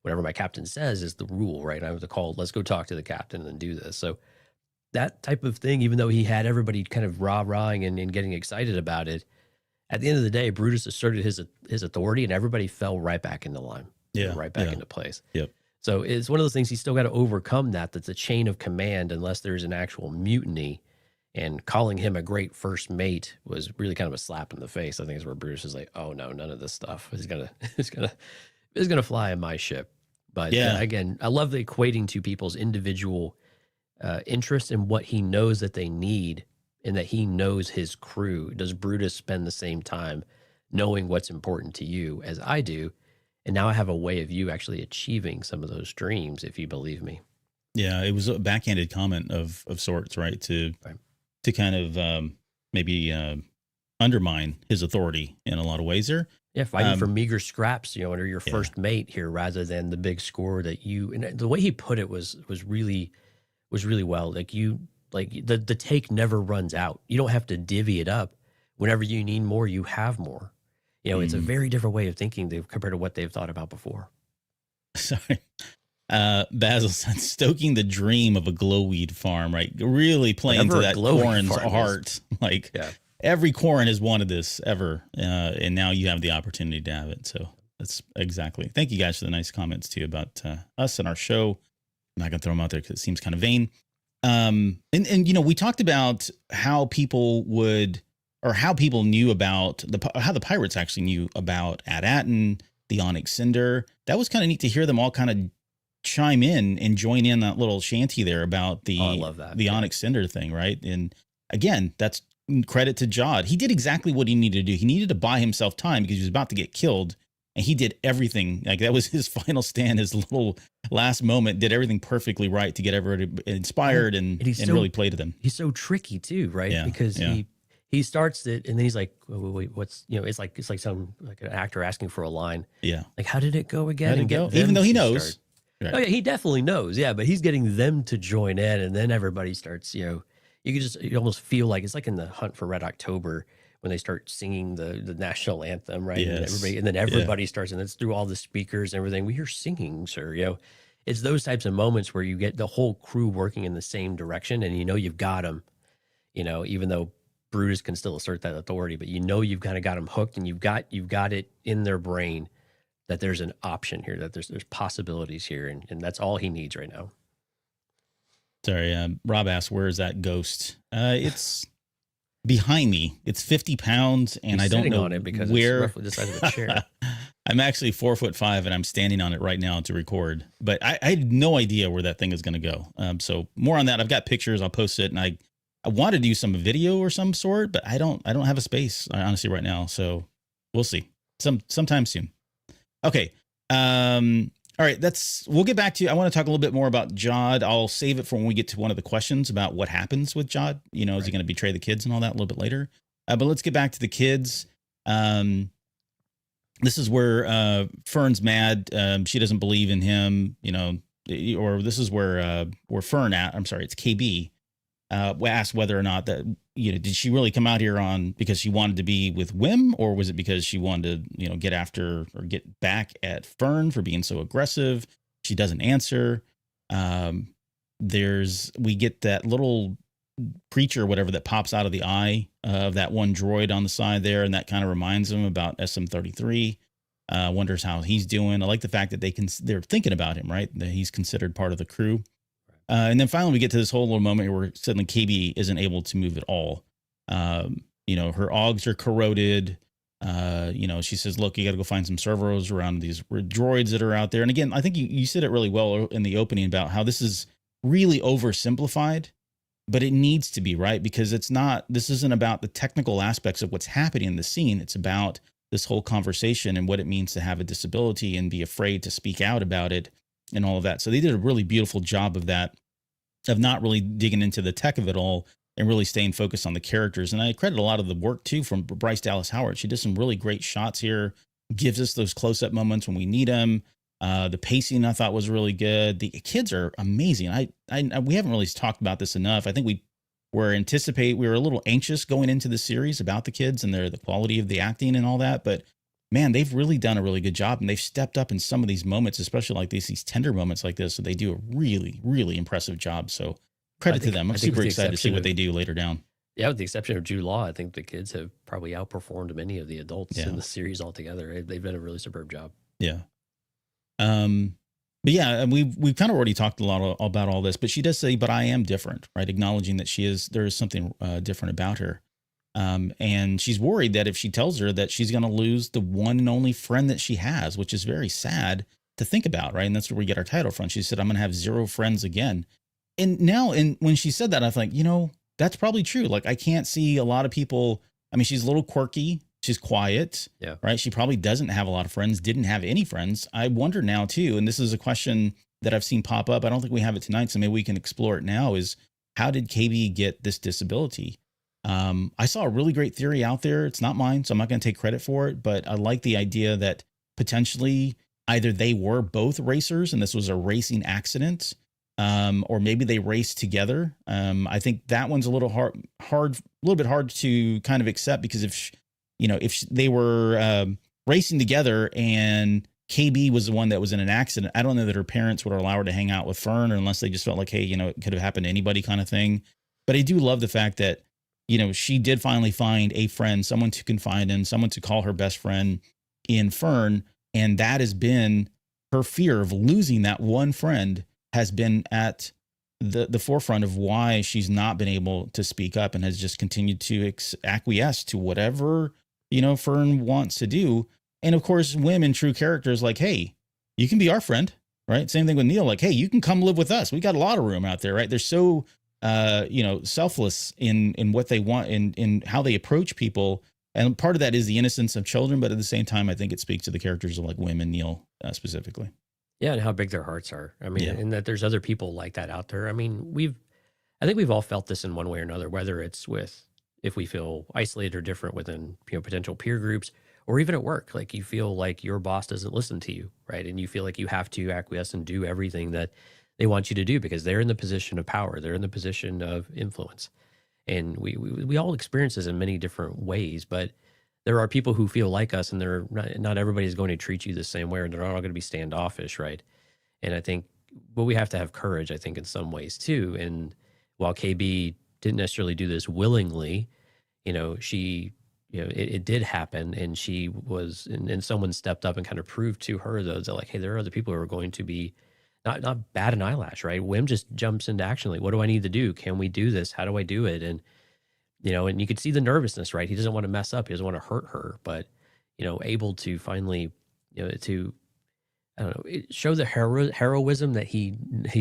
Whatever my captain says is the rule, right? I have to call, let's go talk to the captain and do this. So that type of thing, even though he had everybody kind of rah-rahing and getting excited about it, at the end of the day, Brutus asserted his authority, and everybody fell right back into line, right back into place. Yep. So it's one of those things, he's still got to overcome that. That's a chain of command unless there's an actual mutiny. And calling him a great first mate was really kind of a slap in the face. I think is where Brutus is like, oh no, none of this stuff is gonna fly in my ship. But again, I love the equating to people's individual interest in what he knows that they need, and that he knows his crew. Does Brutus spend the same time knowing what's important to you as I do? And now I have a way of you actually achieving some of those dreams, if you believe me. Yeah, it was a backhanded comment of sorts, right? To kind of maybe undermine his authority in a lot of ways there. Yeah, fighting for meager scraps, under your first mate here, rather than the big score that you. And the way he put it was really well. Like the take never runs out. You don't have to divvy it up. Whenever you need more, you have more. It's a very different way of thinking compared to what they've thought about before. Sorry. Basil said, stoking the dream of a glowweed farm, right? Really playing to that Corrin's heart. Every Corrin has wanted this ever. And now you have the opportunity to have it. So that's exactly. Thank you guys for the nice comments too about us and our show. I'm not going to throw them out there because it seems kind of vain. And we talked about how people knew about how the pirates actually knew about At-Atten, the Onyx Cinder. That was kind of neat to hear them all kind of chime in and join in that little shanty there about the I love that. Onyx Cinder thing, right? And again, that's credit to Jod. He did exactly what he needed to do. He needed to buy himself time because he was about to get killed, and he did everything. Like, that was his final stand, his little last moment, did everything perfectly right to get everybody inspired and really play to them. He's so tricky too, right? Yeah, because he starts it, and then he's like, wait, what's, it's like an actor asking for a line. Yeah. Like, how did it go again? How did it go? Even though he knows. Right. Oh yeah, he definitely knows. Yeah, but he's getting them to join in, and then everybody starts. You almost feel like it's like in the Hunt for Red October when they start singing the national anthem, right? Yes. And then everybody starts, and it's through all the speakers and everything. We hear singing, sir. It's those types of moments where you get the whole crew working in the same direction, and you've got them. Even though Brutus can still assert that authority, but you've kind of got them hooked, and you've got it in their brain that there's an option here, that there's possibilities here, and that's all he needs right now. Sorry, Rob asked, where is that ghost? It's behind me. It's 50 pounds, and I don't know on it because where. It's roughly the size of a chair. I'm actually 4'5", and I'm standing on it right now to record. But I had no idea where that thing is going to go. So more on that. I've got pictures. I'll post it, and I want to do some video or some sort, but I don't have a space, honestly, right now. So we'll see. Sometime soon. Okay. All right. We'll get back to you. I want to talk a little bit more about Jod. I'll save it for when we get to one of the questions about what happens with Jod. Is he going to betray the kids and all that a little bit later? But let's get back to the kids. This is where Fern's mad. She doesn't believe in him, or this is where Fern it's KB, asked whether or not that, did she really come out here because she wanted to be with Wim, or was it because she wanted to, get after or get back at Fern for being so aggressive? She doesn't answer. We get that little creature, whatever, that pops out of the eye of that one droid on the side there, and that kind of reminds him about SM-33. Wonders how he's doing. I like the fact that they're thinking about him, right? That he's considered part of the crew. And then finally we get to this whole little moment where suddenly KB isn't able to move at all. Her augs are corroded. She says, look, you got to go find some servos around these droids that are out there. And again, I think you said it really well in the opening about how this is really oversimplified, but it needs to be, right? Because this isn't about the technical aspects of what's happening in the scene. It's about this whole conversation and what it means to have a disability and be afraid to speak out about it and all of that. So they did a really beautiful job of that, of not really digging into the tech of it all and really staying focused on the characters. And I credit a lot of the work too from Bryce Dallas Howard. She did some really great shots here, gives us those close-up moments when we need them. The pacing I thought was really good. The kids are amazing. We haven't really talked about this enough. I think we were a little anxious going into the series about the kids and the quality of the acting and all that. But man, they've really done a really good job, and they've stepped up in some of these moments, especially like these tender moments like this. So they do a really, really impressive job. So credit to them. I'm super excited to see what they do later down. Yeah, with the exception of Jude Law, I think the kids have probably outperformed many of the adults in the series altogether. They've done a really superb job. Yeah. But yeah, we've kind of already talked a lot about all this, but she does say, but I am different, right? Acknowledging that there is something different about her. And she's worried that if she tells her that she's going to lose the one and only friend that she has, which is very sad to think about, right? And that's where we get our title from. She said, I'm going to have 0 friends again. And now, when she said that, I think, that's probably true. Like, I can't see a lot of people. I mean, she's a little quirky. She's quiet, right? She probably doesn't have a lot of friends, didn't have any friends. I wonder now too, and this is a question that I've seen pop up. I don't think we have it tonight, so maybe we can explore it now, is how did KB get this disability? I saw a really great theory out there. It's not mine, so I'm not going to take credit for it, but I like the idea that potentially either they were both racers and this was a racing accident, or maybe they raced together. I think that one's a little bit hard to kind of accept, because if they were racing together and KB was the one that was in an accident, I don't know that her parents would allow her to hang out with Fern, or unless they just felt like, hey, it could have happened to anybody kind of thing. But I do love the fact that, she did finally find a friend, someone to confide in, someone to call her best friend in Fern. And that has been her fear of losing that one friend, has been at the forefront of why she's not been able to speak up, and has just continued to acquiesce to whatever Fern wants to do. And of course, women, true characters, like, hey, you can be our friend, right? Same thing with Neil, like, hey, you can come live with us. We got a lot of room out there, right? They're so, selfless in what they want, in how they approach people. And part of that is the innocence of children, but at the same time, I think it speaks to the characters of like women, Neil specifically. Yeah, and how big their hearts are. I mean, and that there's other people like that out there. I mean, I think we've all felt this in one way or another, whether it's if we feel isolated or different within potential peer groups, or even at work. Like, you feel like your boss doesn't listen to you, right? And you feel like you have to acquiesce and do everything that they want you to do, because they're in the position of power, they're in the position of influence. And we all experience this in many different ways, but there are people who feel like us, and they're not everybody is going to treat you the same way, and they're not all going to be standoffish, right? And I think, but we have to have courage, I think, in some ways too. And while KB didn't necessarily do this willingly, she, it did happen, and she was, and someone stepped up and kind of proved to her, though, that like, hey, there are other people who are going to be not bat an eyelash, right? Wim just jumps into action. Like, what do I need to do? Can we do this? How do I do it? And and you could see the nervousness, right? He doesn't want to mess up. He doesn't want to hurt her, but, able to finally, to, I don't know, show the heroism that he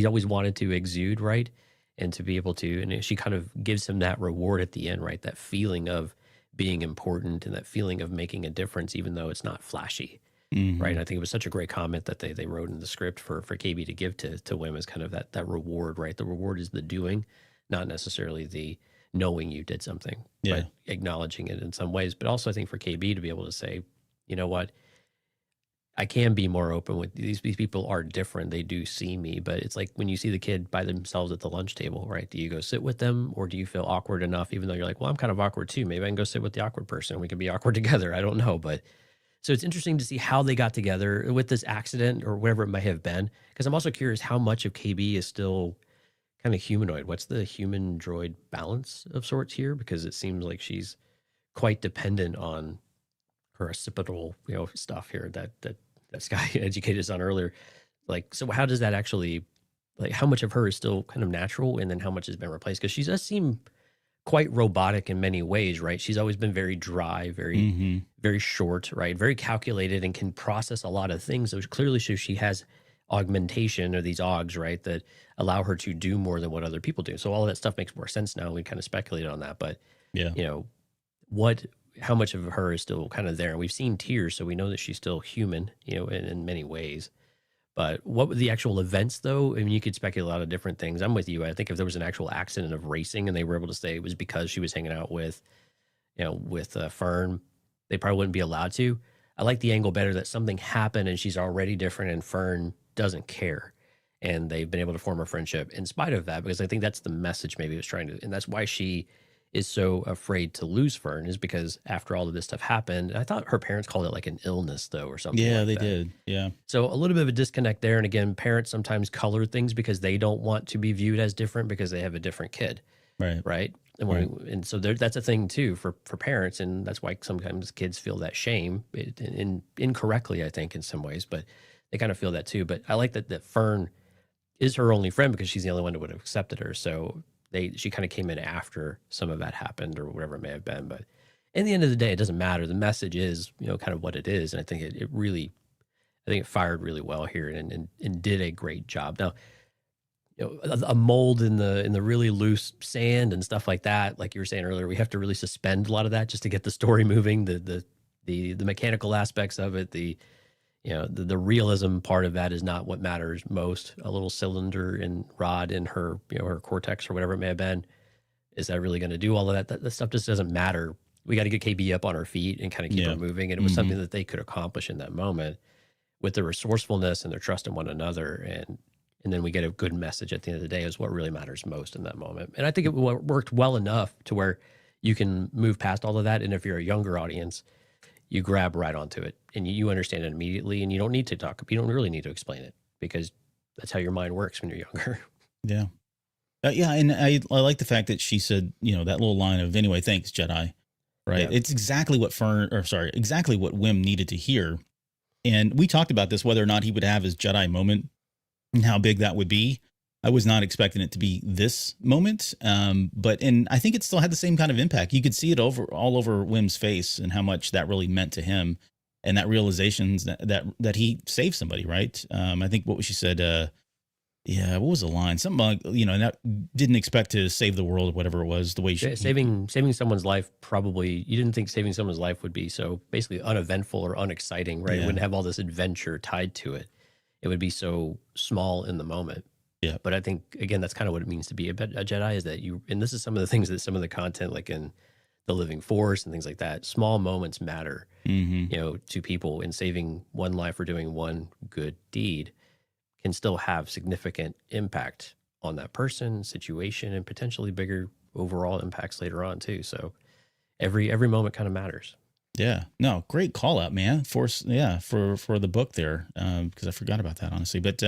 always wanted to exude, right? And to be able to, and she kind of gives him that reward at the end, right? That feeling of being important, and that feeling of making a difference, even though it's not flashy, right? And I think it was such a great comment that they wrote in the script for KB to give to Wim, as kind of that reward, right? The reward is the doing, not necessarily the knowing you did something, but acknowledging it in some ways. But also, I think for KB to be able to say, you know what, I can be more open with these people are different. They do see me, but it's like when you see the kid by themselves at the lunch table, right? Do you go sit with them, or do you feel awkward enough, even though you're like, well, I'm kind of awkward too. Maybe I can go sit with the awkward person. We can be awkward together. I don't know. But so it's interesting to see how they got together with this accident or whatever it might have been. Because I'm also curious how much of KB is still kind of humanoid. What's the human droid balance of sorts here? Because it seems like she's quite dependent on her occipital, stuff here that Sky educated us on earlier. Like, so how does that actually, like, how much of her is still kind of natural, and then how much has been replaced? Because she does seem quite robotic in many ways, right? She's always been very dry, very, very short, right? Very calculated, and can process a lot of things. So clearly she has augmentation, or these augs, right, that allow her to do more than what other people do. So all of that stuff makes more sense now. We kind of speculated on that, but how much of her is still kind of there? And we've seen tears, so we know that she's still human, in many ways. But what were the actual events, though? I mean, you could speculate a lot of different things. I'm with you. I think if there was an actual accident of racing and they were able to say it was because she was hanging out with Fern, they probably wouldn't be allowed to. I like the angle better that something happened and she's already different and Fern doesn't care. And they've been able to form a friendship in spite of that, because I think that's the message maybe it was trying to, and that's why she is so afraid to lose Fern, is because after all of this stuff happened, I thought her parents called it like an illness though, or something. Yeah, like they that. did. Yeah. So a little bit of a disconnect there. And again, parents sometimes color things because they don't want to be viewed as different because they have a different kid. Right. Right. And, and so that's a thing too for parents. And that's why sometimes kids feel that shame incorrectly, I think, in some ways, but they kind of feel that too. But I like that Fern is her only friend because she's the only one who would have accepted her. So she kind of came in after some of that happened or whatever it may have been. But in the end of the day, it doesn't matter. The message is, kind of what it is. And I think it fired really well here and did a great job. Now, a mold in the really loose sand and stuff like that, like you were saying earlier, we have to really suspend a lot of that just to get the story moving. The mechanical aspects of it, the realism part of that is not what matters most. A little cylinder and rod in her, her cortex or whatever it may have been, is that really going to do all of that? That stuff just doesn't matter. We got to get KB up on her feet and kind of keep her moving. And it was something that they could accomplish in that moment with their resourcefulness and their trust in one another. And then we get a good message at the end of the day is what really matters most in that moment. And I think it worked well enough to where you can move past all of that. And if you're a younger audience, you grab right onto it and you understand it immediately, and you don't need to talk. You don't really need to explain it because that's how your mind works when you're younger. Yeah. Yeah. And I like the fact that she said, that little line of, anyway, thanks, Jedi. Right. Yeah. It's exactly what exactly what Wim needed to hear. And we talked about this, whether or not he would have his Jedi moment and how big that would be. I was not expecting it to be this moment. But I think it still had the same kind of impact. You could see it all over Wim's face and how much that really meant to him, and that realization that he saved somebody. Right. I think what she said, what was the line? Something like, not didn't expect to save the world, whatever it was, the way saving someone's life. Probably you didn't think saving someone's life would be so basically uneventful or unexciting, right? Yeah. It wouldn't have all this adventure tied to it. It would be so small in the moment. Yeah. But I think, again, that's kind of what it means to be a Jedi, is that and this is some of the things that some of the content, like in the Living Force and things like that, small moments matter, to people, and saving one life or doing one good deed can still have significant impact on that person, situation, and potentially bigger overall impacts later on too. So every moment kind of matters. Yeah, no, great call out, man. For the book there, because I forgot about that, honestly. But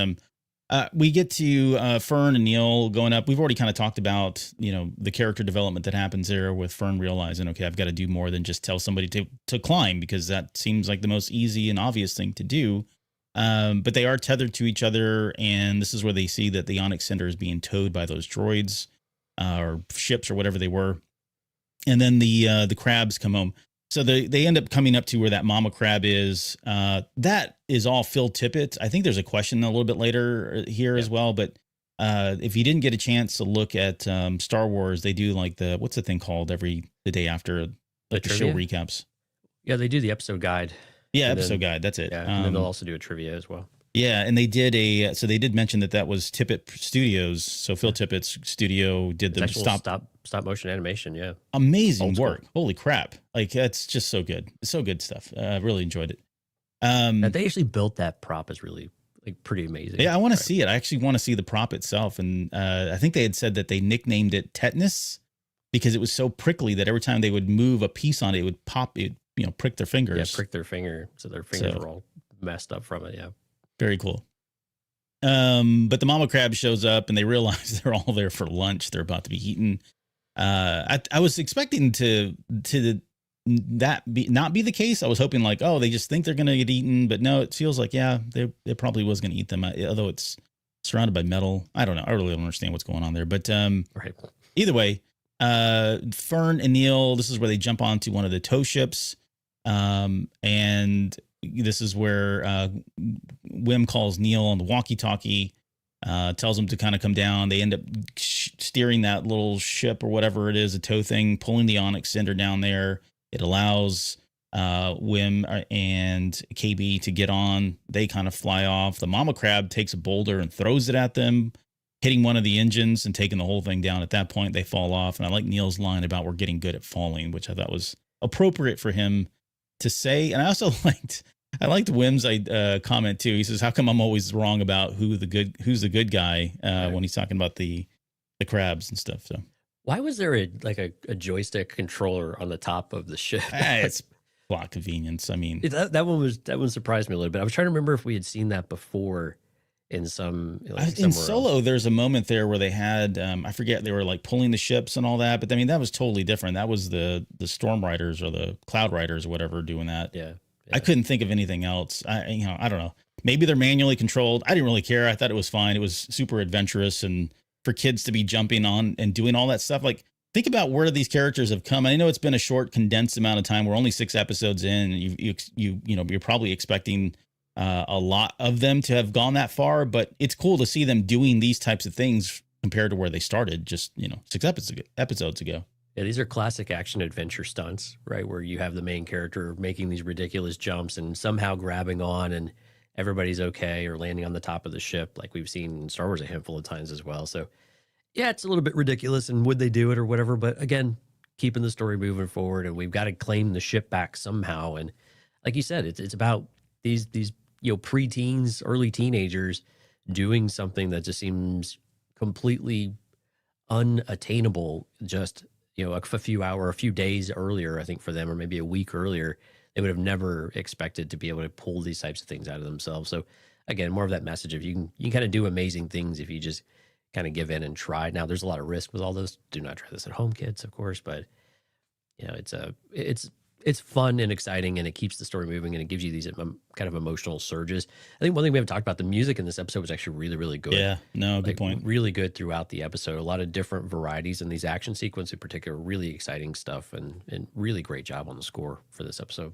we get to Fern and Neil going up. We've already kind of talked about, the character development that happens there with Fern realizing, okay, I've got to do more than just tell somebody to climb, because that seems like the most easy and obvious thing to do. But they are tethered to each other, and this is where they see that the Onyx Cinder is being towed by those droids or ships or whatever they were. And then the crabs come home. So they end up coming up to where that mama crab is. That is all Phil Tippett. I think there's a question a little bit later here as well. But if you didn't get a chance to look at Star Wars, they do like what's the thing called the day after, like the show recaps. Yeah, they do the episode guide. Yeah, episode guide. That's it. Yeah, and then they'll also do a trivia as well. Yeah, and they did so they did mention that was Tippett Studios. So Phil Tippett's studio did the stop motion animation. Yeah, amazing work. Holy crap! Like, that's just so good. It's so good stuff. I really enjoyed it. They actually built that prop is really pretty amazing. Yeah, I want to see it. I actually want to see the prop itself. And I think they had said that they nicknamed it Tetanus because it was so prickly that every time they would move a piece on it, it would pop. It prick their fingers. Yeah, prick their finger, so their fingers were all messed up from it. Yeah. Very cool. But the mama crab shows up and they realize they're all there for lunch. They're about to be eaten. I was expecting to that not be the case. I was hoping like, oh, they just think they're going to get eaten, but no, it feels like, yeah, they probably was going to eat them. Although it's surrounded by metal. I don't know. I really don't understand what's going on there, but right. Either way, Fern and Neil, this is where they jump onto one of the tow ships. And this is where Wim calls Neil on the walkie-talkie, tells him to kind of come down. They end up steering that little ship or whatever it is, a tow thing, pulling the Onyx Cinder down there. It allows Wim and KB to get on. They kind of fly off. The mama crab takes a boulder and throws it at them, hitting one of the engines and taking the whole thing down. At that point, they fall off. And I like Neil's line about we're getting good at falling, which I thought was appropriate for him. to say. And I also I liked Wim's comment too. He says, "How come I'm always wrong about who's the good guy when he's talking about the crabs and stuff?" So why was there a joystick controller on the top of the ship? it's plot convenience. I mean, that one surprised me a little bit. I was trying to remember if we had seen that before in some in Solo. Else. There's a moment there where they had I forget, they were like pulling the ships and all that, but I mean that was totally different. That was the Storm Riders or the Cloud Riders or whatever doing that. Yeah. I couldn't think of anything else. I don't know. Maybe they're manually controlled. I didn't really care. I thought it was fine. It was super adventurous, and for kids to be jumping on and doing all that stuff. Like, think about where these characters have come. I know it's been a short, condensed amount of time. We're only 6 episodes in, and you're probably expecting a lot of them to have gone that far. But it's cool to see them doing these types of things compared to where they started just 6 episodes ago. Yeah, these are classic action adventure stunts, right? Where you have the main character making these ridiculous jumps and somehow grabbing on and everybody's okay, or landing on the top of the ship like we've seen in Star Wars a handful of times as well. So yeah, it's a little bit ridiculous, and would they do it or whatever? But again, keeping the story moving forward, and we've got to claim the ship back somehow. And like you said, it's about these preteens, early teenagers doing something that just seems completely unattainable just a few days earlier. I think for them, or maybe a week earlier, they would have never expected to be able to pull these types of things out of themselves. So again, more of that message of you can kind of do amazing things if you just kind of give in and try. Now there's a lot of risk with all this. Do not try this at home, kids, of course, but it's fun and exciting, and it keeps the story moving, and it gives you these kind of emotional surges. I think one thing we haven't talked about, the music in this episode was actually really, really good. Yeah, no, good point. Really good throughout the episode. A lot of different varieties in these action sequences in particular, really exciting stuff, and really great job on the score for this episode.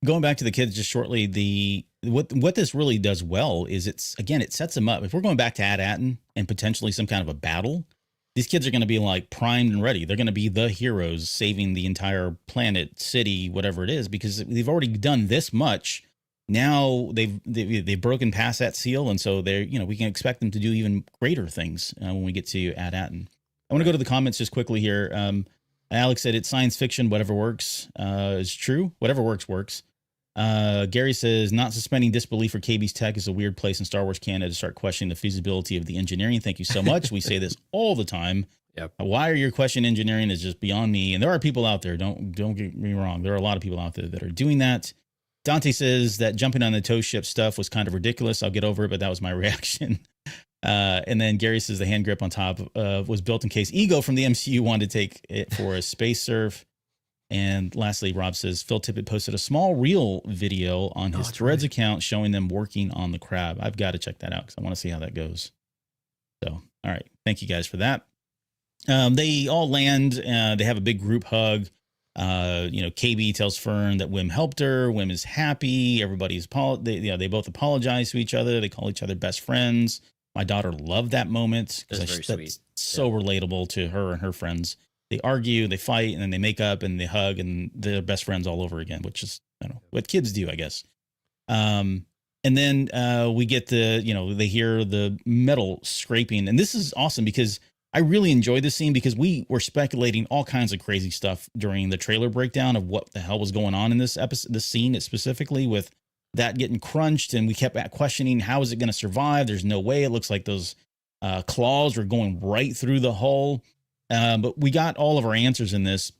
Going back to the kids just shortly, what this really does well is it sets them up. If we're going back to At-Atten and potentially some kind of a battle, these kids are going to be like primed and ready. They're going to be the heroes saving the entire planet, city, whatever it is, because they've already done this much. Now they've broken past that seal, and so we can expect them to do even greater things when we get to At-Atten. I want to go to the comments just quickly here. Alex said it's science fiction. Whatever works is true. Whatever works. Gary says not suspending disbelief for KB's tech is a weird place in Star Wars canon to start questioning the feasibility of the engineering. Thank you so much. We say this all the time. Yep. Why are you questioning engineering is just beyond me. And there are people out there. Don't get me wrong. There are a lot of people out there that are doing that. Dante says that jumping on the tow ship stuff was kind of ridiculous. I'll get over it, but that was my reaction. And then Gary says the hand grip on top was built in case Ego from the MCU wanted to take it for a space surf. And lastly, Rob says Phil Tippett posted a small reel video on his Threads account showing them working on the crab. I've got to check that out because I want to see how that goes. So, all right. Thank you guys for that. They all land. They have a big group hug. KB tells Fern that Wim helped her. Wim is happy. Everybody's they both apologize to each other. They call each other best friends. My daughter loved that moment because that's sweet. So relatable to her and her friends. They argue, they fight, and then they make up and they hug, and they're best friends all over again, which is, I don't know, what kids do, I guess. And then we get they hear the metal scraping. And this is awesome because I really enjoyed this scene because we were speculating all kinds of crazy stuff during the trailer breakdown of what the hell was going on in this episode, this scene specifically with that getting crunched. And we kept questioning, how is it going to survive? There's no way. It looks like those claws are going right through the hull. But we got all of our answers in this.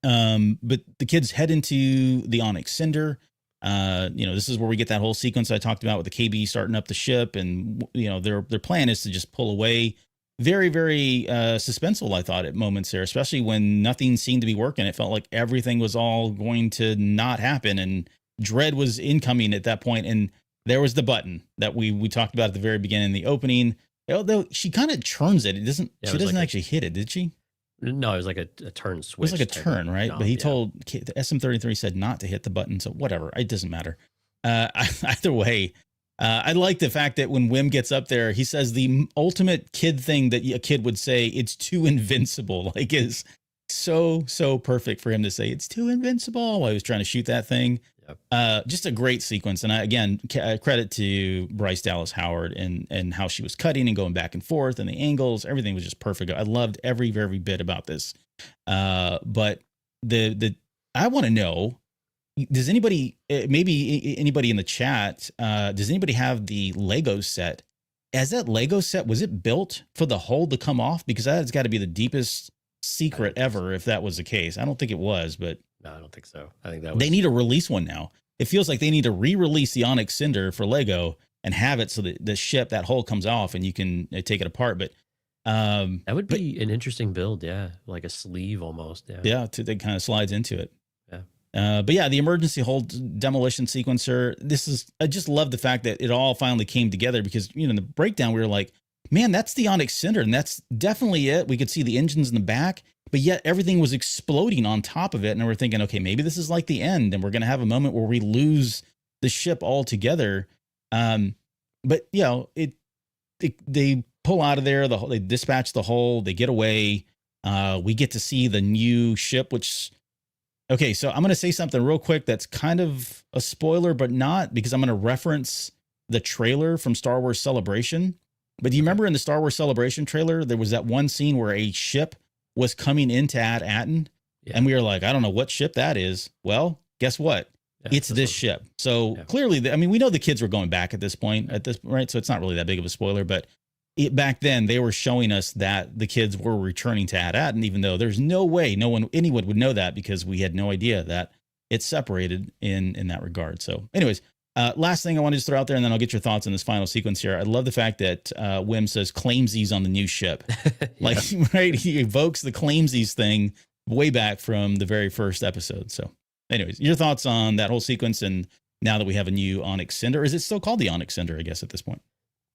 But the kids head into the Onyx Cinder. This is where we get that whole sequence I talked about with the KB starting up the ship, and their plan is to just pull away. Very, very suspenseful, I thought, at moments there, especially when nothing seemed to be working. It felt like everything was all going to not happen, and dread was incoming at that point. And there was the button that we talked about at the very beginning, the opening. Although she kind of turns it, she doesn't actually hit it, did she? No, it was like a turn switch. It was like a turn, right? But he told the SM-33 said not to hit the button, so whatever. It doesn't matter. Either way, I like the fact that when Wim gets up there, he says the ultimate kid thing that a kid would say, it's too invincible. Like, is so perfect for him to say it's too invincible while he was trying to shoot that thing. Yep. Just a great sequence. And again, credit to Bryce Dallas Howard and how she was cutting and going back and forth, and the angles, everything was just perfect. I loved every bit about this. But I want to know, does anybody, maybe anybody in the chat, does anybody have the Lego set? As that Lego set, was it built for the hull to come off? Because that has got to be the deepest secret ever, if that was the case. I don't think it was, but No, I don't think so. I think that was... they need to release one now. It feels like they need to re-release the Onyx Cinder for Lego and have it so that the ship, that hull comes off and you can take it apart. But that would be an interesting build, yeah, like a sleeve almost. Yeah, it kind of slides into it. Yeah. But yeah, the emergency hull demolition sequencer. I just love the fact that it all finally came together, because in the breakdown we were like, man, that's the Onyx Cinder, and that's definitely it. We could see the engines in the back, but yet everything was exploding on top of it, and we're thinking, okay, maybe this is like the end, and we're going to have a moment where we lose the ship altogether. But they pull out of there. They dispatch the hull. They get away. We get to see the new ship, which. Okay, so I'm going to say something real quick that's kind of a spoiler, but not, because I'm going to reference the trailer from Star Wars Celebration. But do you remember in the Star Wars Celebration trailer, there was that one scene where a ship was coming into Atten, and we were like, I don't know what ship that is. Well, guess what? It's this ship. So clearly, we know the kids were going back at this point, right? So it's not really that big of a spoiler, but back then they were showing us that the kids were returning to Atten, even though there's no way anyone would know that, because we had no idea that it's separated in that regard. So anyways, last thing I want to just throw out there, and then I'll get your thoughts on this final sequence here. I love the fact that Wim says claimsies on the new ship. Like, right, he evokes the claimsies thing way back from the very first episode. So anyways, your thoughts on that whole sequence, and now that we have a new Onyx Cinder. Is it still called the Onyx Cinder, I guess, at this point?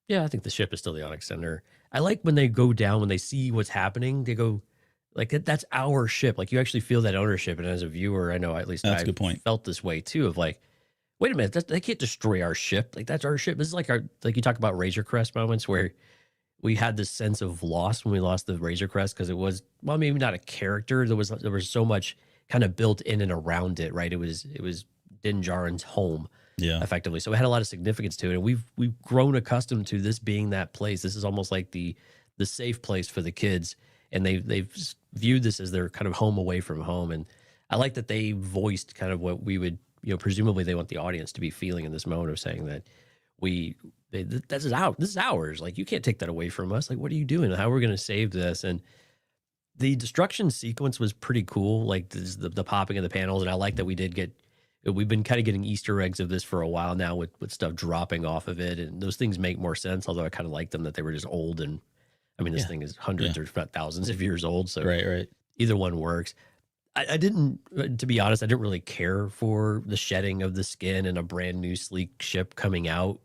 Yeah, I think the ship is still the Onyx Cinder. I like when they go down, when they see what's happening, they go, like, that's our ship. Like, you actually feel that ownership. And as a viewer, I know, at least that's a good point. Felt this way too, of like, wait a minute, they can't destroy our ship. Like, that's our ship. This is like like you talk about Razor Crest moments where we had this sense of loss when we lost the Razor Crest, because it was, well, maybe not a character. There was so much kind of built in and around it, right? It was Din Djarin's home. Yeah, effectively. So it had a lot of significance to it, and we've grown accustomed to this being that place. This is almost like the safe place for the kids, and they've viewed this as their kind of home away from home. And I like that they voiced kind of what we would, presumably they want the audience to be feeling in this moment of saying that this is ours. Like, you can't take that away from us. Like, what are you doing? How are we going to save this? And the destruction sequence was pretty cool. Like, the popping of the panels, and I like that we've been kind of getting Easter eggs of this for a while now, with stuff dropping off of it. And those things make more sense, although I kind of like them that they were just old. And this thing is hundreds or if not thousands of years old. So right. Either one works. I didn't, to be honest, I didn't really care for the shedding of the skin and a brand new sleek ship coming out.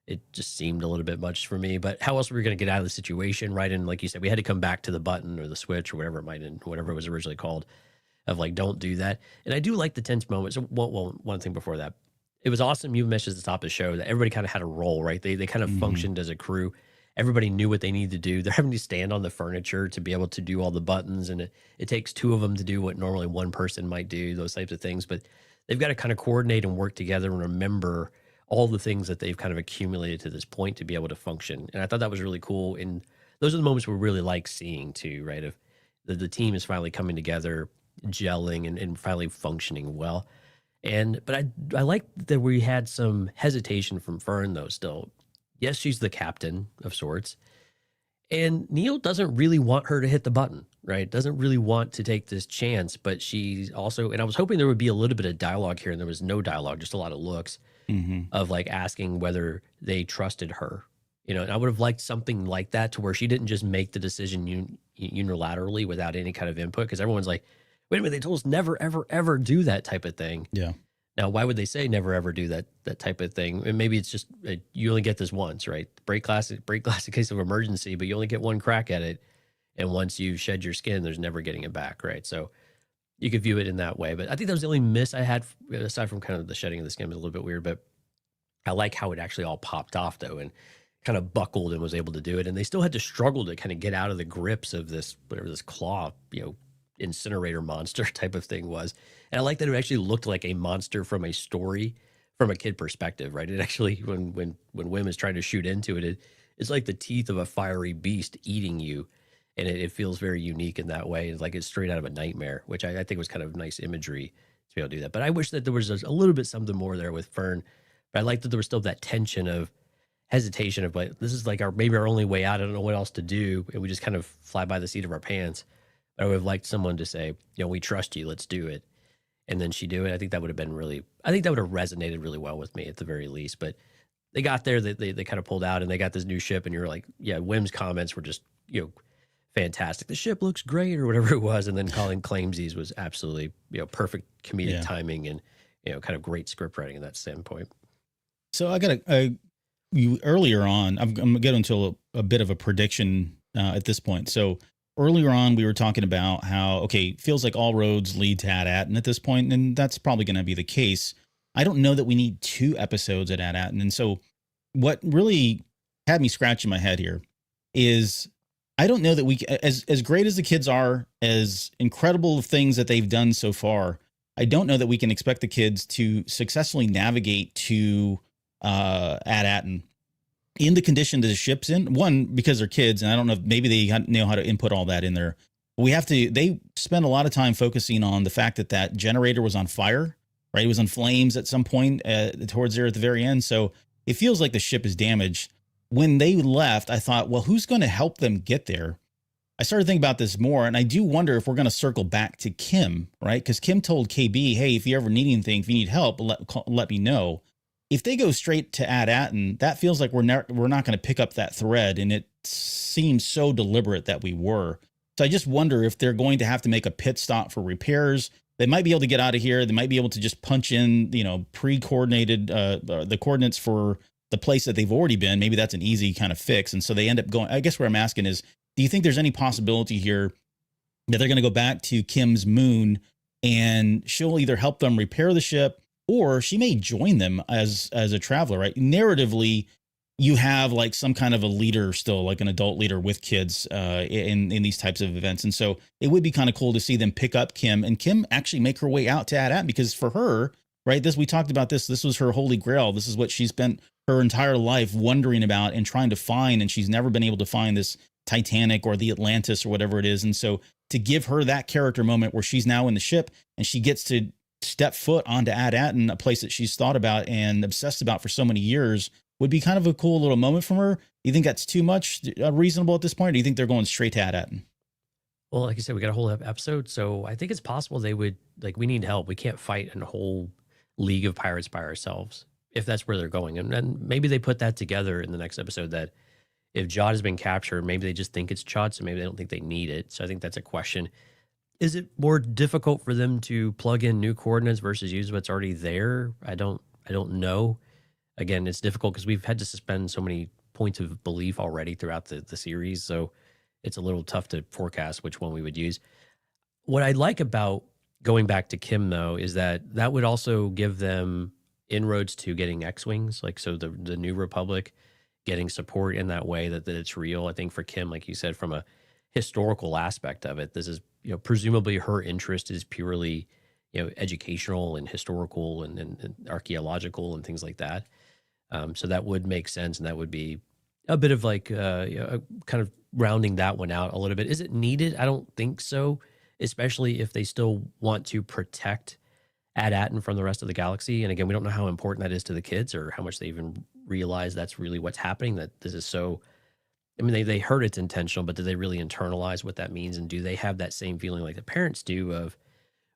It just seemed a little bit much for me. But how else were we going to get out of the situation, right? And like you said, we had to come back to the button or the switch or whatever it was originally called, of like, don't do that. And I do like the tense moments. So, well, one thing before that, it was awesome. You mentioned at the top of the show that everybody kind of had a role, right? They kind of functioned as a crew. Everybody knew what they needed to do. They're having to stand on the furniture to be able to do all the buttons. And it takes two of them to do what normally one person might do, those types of things. But they've got to kind of coordinate and work together and remember all the things that they've kind of accumulated to this point to be able to function. And I thought that was really cool. And those are the moments we really like seeing too, right? Of the team is finally coming together, gelling and finally functioning well. But I like that we had some hesitation from Fern, though, still. Yes, she's the captain of sorts. And Neil doesn't really want her to hit the button, right? Doesn't really want to take this chance, but she's also, and I was hoping there would be a little bit of dialogue here, and there was no dialogue, just a lot of looks of like asking whether they trusted her. And I would have liked something like that, to where she didn't just make the decision unilaterally without any kind of input, because everyone's like, wait a minute, they told us never, ever, ever do that type of thing. Yeah. Now, why would they say never, ever do that type of thing? And maybe it's just, you only get this once, right? Break glass in case of emergency, but you only get one crack at it. And once you shed your skin, there's never getting it back, right? So you could view it in that way. But I think that was the only miss I had, aside from kind of the shedding of the skin was a little bit weird. But I like how it actually all popped off, though, and kind of buckled and was able to do it. And they still had to struggle to kind of get out of the grips of this, whatever this claw, incinerator monster type of thing was. And I like that it actually looked like a monster from a story, from a kid perspective, right? It actually, when Wim is trying to shoot into it, it's like the teeth of a fiery beast eating you. And it feels very unique in that way. It's like it's straight out of a nightmare, which I think was kind of nice imagery to be able to do that. But I wish that there was a little bit something more there with Fern. But I like that there was still that tension of hesitation of like, this is like maybe our only way out. I don't know what else to do. And we just kind of fly by the seat of our pants. But I would have liked someone to say, we trust you, let's do it. And then she do it. I think that would have resonated really well with me at the very least. But they got there, they kind of pulled out and they got this new ship. And you're like, yeah, Wim's comments were just, fantastic. The ship looks great or whatever it was. And then calling Claimsies was absolutely, perfect comedic timing and, kind of great script writing in that standpoint. So I got you earlier on, I'm going to get into a bit of a prediction at this point. So earlier on, we were talking about how, okay, feels like all roads lead to AT-AT at this point, and that's probably going to be the case. I don't know that we need 2 episodes at AT-AT. And so what really had me scratching my head here is I don't know that we, as great as the kids are, as incredible things that they've done so far, I don't know that we can expect the kids to successfully navigate to AT-AT in the condition that the ship's in. One, because they're kids, and I don't know if maybe they know how to input all that in there. They spend a lot of time focusing on the fact that generator was on fire, right? It was on flames at some point towards there at the very end. So it feels like the ship is damaged. When they left, I thought, well, who's going to help them get there? I started thinking about this more, and I do wonder if we're going to circle back to Kim, right? Because Kim told KB, hey, if you ever need anything, if you need help, let me know. If they go straight to AT-AT, and that feels like we're not going to pick up that thread, and it seems so deliberate that we were. So I just wonder if they're going to have to make a pit stop for repairs. They might be able to get out of here. They might be able to just punch in, pre-coordinated the coordinates for the place that they've already been. Maybe that's an easy kind of fix. And so they end up going, I guess what I'm asking is, do you think there's any possibility here that they're going to go back to Kim's moon and she'll either help them repair the ship, or she may join them as a traveler, right? Narratively, you have like some kind of a leader still, like an adult leader with kids in these types of events. And so it would be kind of cool to see them pick up Kim and Kim actually make her way out to AT-AT, because for her, right, we talked about this was her holy grail. This is what she spent her entire life wondering about and trying to find, and she's never been able to find this Titanic or the Atlantis or whatever it is. And so to give her that character moment where she's now in the ship and she gets to step foot onto AT-AT, in a place that she's thought about and obsessed about for so many years, would be kind of a cool little moment from her. Do you think that's too much reasonable at this point, or do you think they're going straight to AT-AT? Well, like you said, we got a whole episode, so I think it's possible they would, like, we need help. We can't fight a whole league of pirates by ourselves, if that's where they're going. And then maybe they put that together in the next episode, that if Jod has been captured, maybe they just think it's Chod, so maybe they don't think they need it. So I think that's a question. Is it more difficult for them to plug in new coordinates versus use what's already there? I don't know. Again, it's difficult because we've had to suspend so many points of belief already throughout the series. So it's a little tough to forecast which one we would use. What I like about going back to Kim, though, is that would also give them inroads to getting X-Wings. Like, so the New Republic getting support in that way, that it's real. I think for Kim, like you said, from a historical aspect of it, this is, presumably her interest is purely, educational and historical and archaeological and things like that. So that would make sense. And that would be a bit of like, kind of rounding that one out a little bit. Is it needed? I don't think so, especially if they still want to protect AT-AT from the rest of the galaxy. And again, we don't know how important that is to the kids, or how much they even realize that's really what's happening, that this is so, I mean, they heard it's intentional, but do they really internalize what that means? And do they have that same feeling like the parents do of,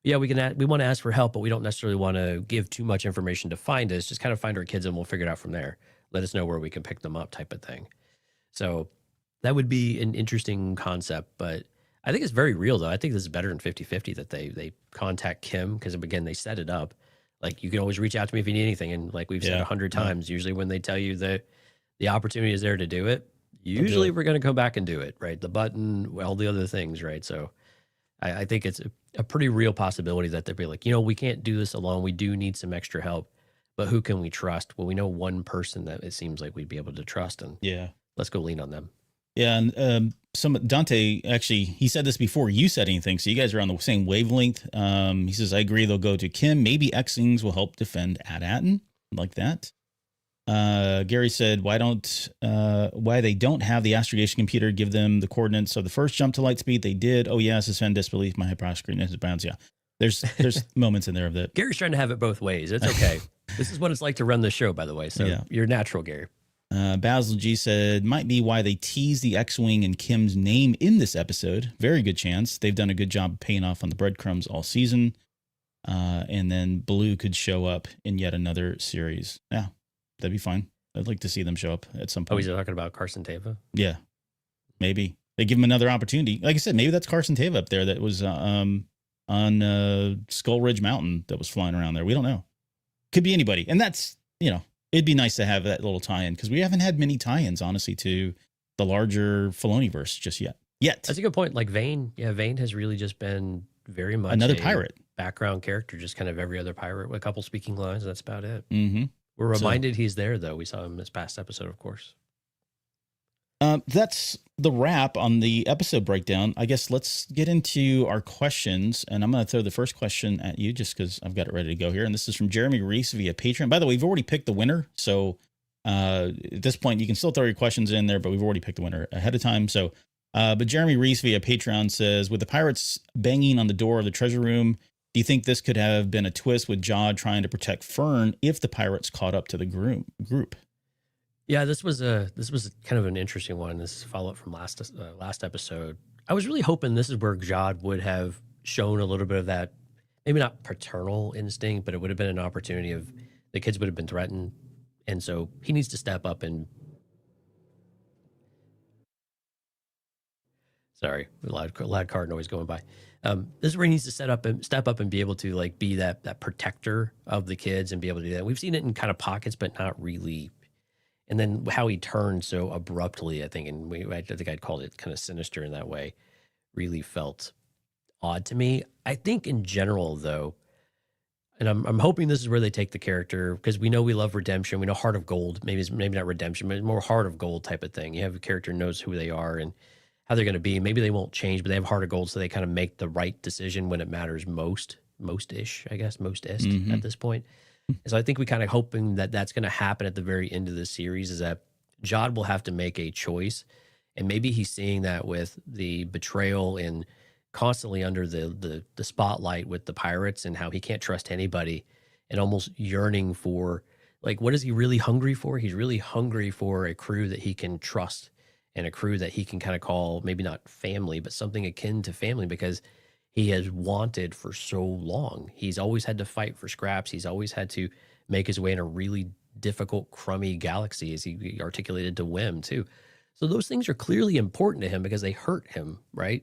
yeah, we want to ask for help, but we don't necessarily want to give too much information to find us. Just kind of find our kids and we'll figure it out from there. Let us know where we can pick them up, type of thing. So that would be an interesting concept, but I think it's very real, though. I think this is better than 50-50 that they contact Kim, because, again, they set it up. Like, you can always reach out to me if you need anything. And like we've said 100 times, usually when they tell you that the opportunity is there to do it, usually we're going to come back and do it, right? The button, all the other things, right? So I think it's a pretty real possibility that they'll be like, we can't do this alone. We do need some extra help, but who can we trust? Well, we know one person that it seems like we'd be able to trust, and let's go lean on them. Yeah, and Dante, actually, he said this before you said anything, so you guys are on the same wavelength. He says, I agree, they'll go to Kim. Maybe X-Wings will help defend AT-AT, like that. Gary said, why they don't have the astrogation computer give them the coordinates of the first jump to light speed? They did. Oh, yeah, suspend disbelief. My hyperscreen is bounds. Yeah. There's moments in there of that. Gary's trying to have it both ways. It's okay. This is what it's like to run the show, by the way. So Yeah. you're natural, Gary. Basil G said, might be why they tease the X-Wing and Kim's name in this episode. Very good chance. They've done a good job of paying off on the breadcrumbs all season. And then Blue could show up in yet another series. Yeah, that'd be fine. I'd like to see them show up at some Oh, point. he's talking about Carson Teva? Yeah, maybe. They give him another opportunity. Like I said, maybe that's Carson Teva up there that was on Skull Ridge Mountain that was flying around there. We don't know. Could be anybody. And that's, it'd be nice to have that little tie-in because we haven't had many tie-ins, honestly, to the larger Filoniverse just yet. That's a good point. Like Vane. Yeah, Vane has really just been very much another a pirate. background character, just kind of every other pirate with a couple speaking lines. That's about it. Mm-hmm. We're reminded he's there, though. We saw him this past episode, of course. That's the wrap on the episode breakdown. I guess let's get into our questions. And I'm going to throw the first question at you just because I've got it ready to go here. And this is from Jeremy Reese via Patreon. By the way, we've already picked the winner. So at this point, you can still throw your questions in there, but we've already picked the winner ahead of time. So, but Jeremy Reese via Patreon says, with the pirates banging on the door of the treasure room, do you think this could have been a twist with Jod trying to protect Fern if the pirates caught up to the group? Yeah, this was kind of an interesting one. This is a follow-up from last episode. I was really hoping this is where Jod would have shown a little bit of that, maybe not paternal instinct, but it would have been an opportunity of the kids would have been threatened. And so he needs to step up and sorry, loud car noise going by. This is where he needs to step up and be able to like be that protector of the kids and be able to do that. We've seen it in kind of pockets, but not really. And then how he turned so abruptly, I think, and I think I'd called it kind of sinister in that way, really felt odd to me. I think in general, though, and I'm hoping this is where they take the character because we know we love redemption. We know Heart of Gold. Maybe not redemption, but more Heart of Gold type of thing. You have a character who knows who they are and how they're going to be. Maybe they won't change, but they have Heart of Gold, so they kind of make the right decision when it matters most-ish, I guess, most-ist at this point. So I think we kind of hoping that that's going to happen at the very end of the series is that Jod will have to make a choice. And maybe he's seeing that with the betrayal and constantly under the spotlight with the pirates and how he can't trust anybody and almost yearning for, like, what is he really hungry for? He's really hungry for a crew that he can trust and a crew that he can kind of call maybe not family, but something akin to family because he has wanted for so long. He's always had to fight for scraps. He's always had to make his way in a really difficult, crummy galaxy, as he articulated to Wim, too. So those things are clearly important to him because they hurt him, right?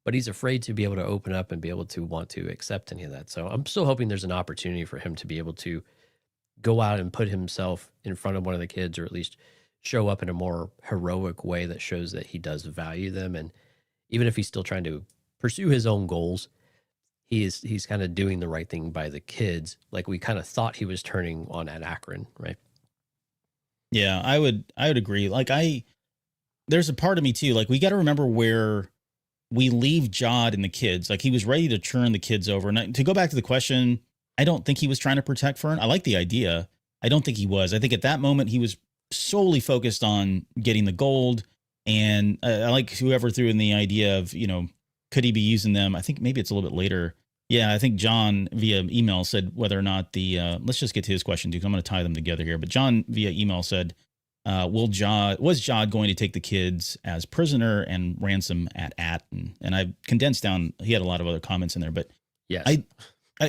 But he's afraid to be able to open up and be able to want to accept any of that. So I'm still hoping there's an opportunity for him to be able to go out and put himself in front of one of the kids or at least show up in a more heroic way that shows that he does value them. And even if he's still trying to pursue his own goals, he's kind of doing the right thing by the kids, like we kind of thought he was turning on at Akron, right? Yeah, I would agree. Like there's a part of me too. Like we got to remember where we leave Jod and the kids. Like he was ready to turn the kids over. And to go back to the question, I don't think he was trying to protect Fern. I like the idea. I don't think he was. I think at that moment he was solely focused on getting the gold. And I like whoever threw in the idea of, could he be using them? I think maybe it's a little bit later. Yeah, I think John via email said whether or not let's just get to his question too, because I'm going to tie them together here. But John via email said, was Jod going to take the kids as prisoner and ransom at Atten? And I condensed down, he had a lot of other comments in there, but yes.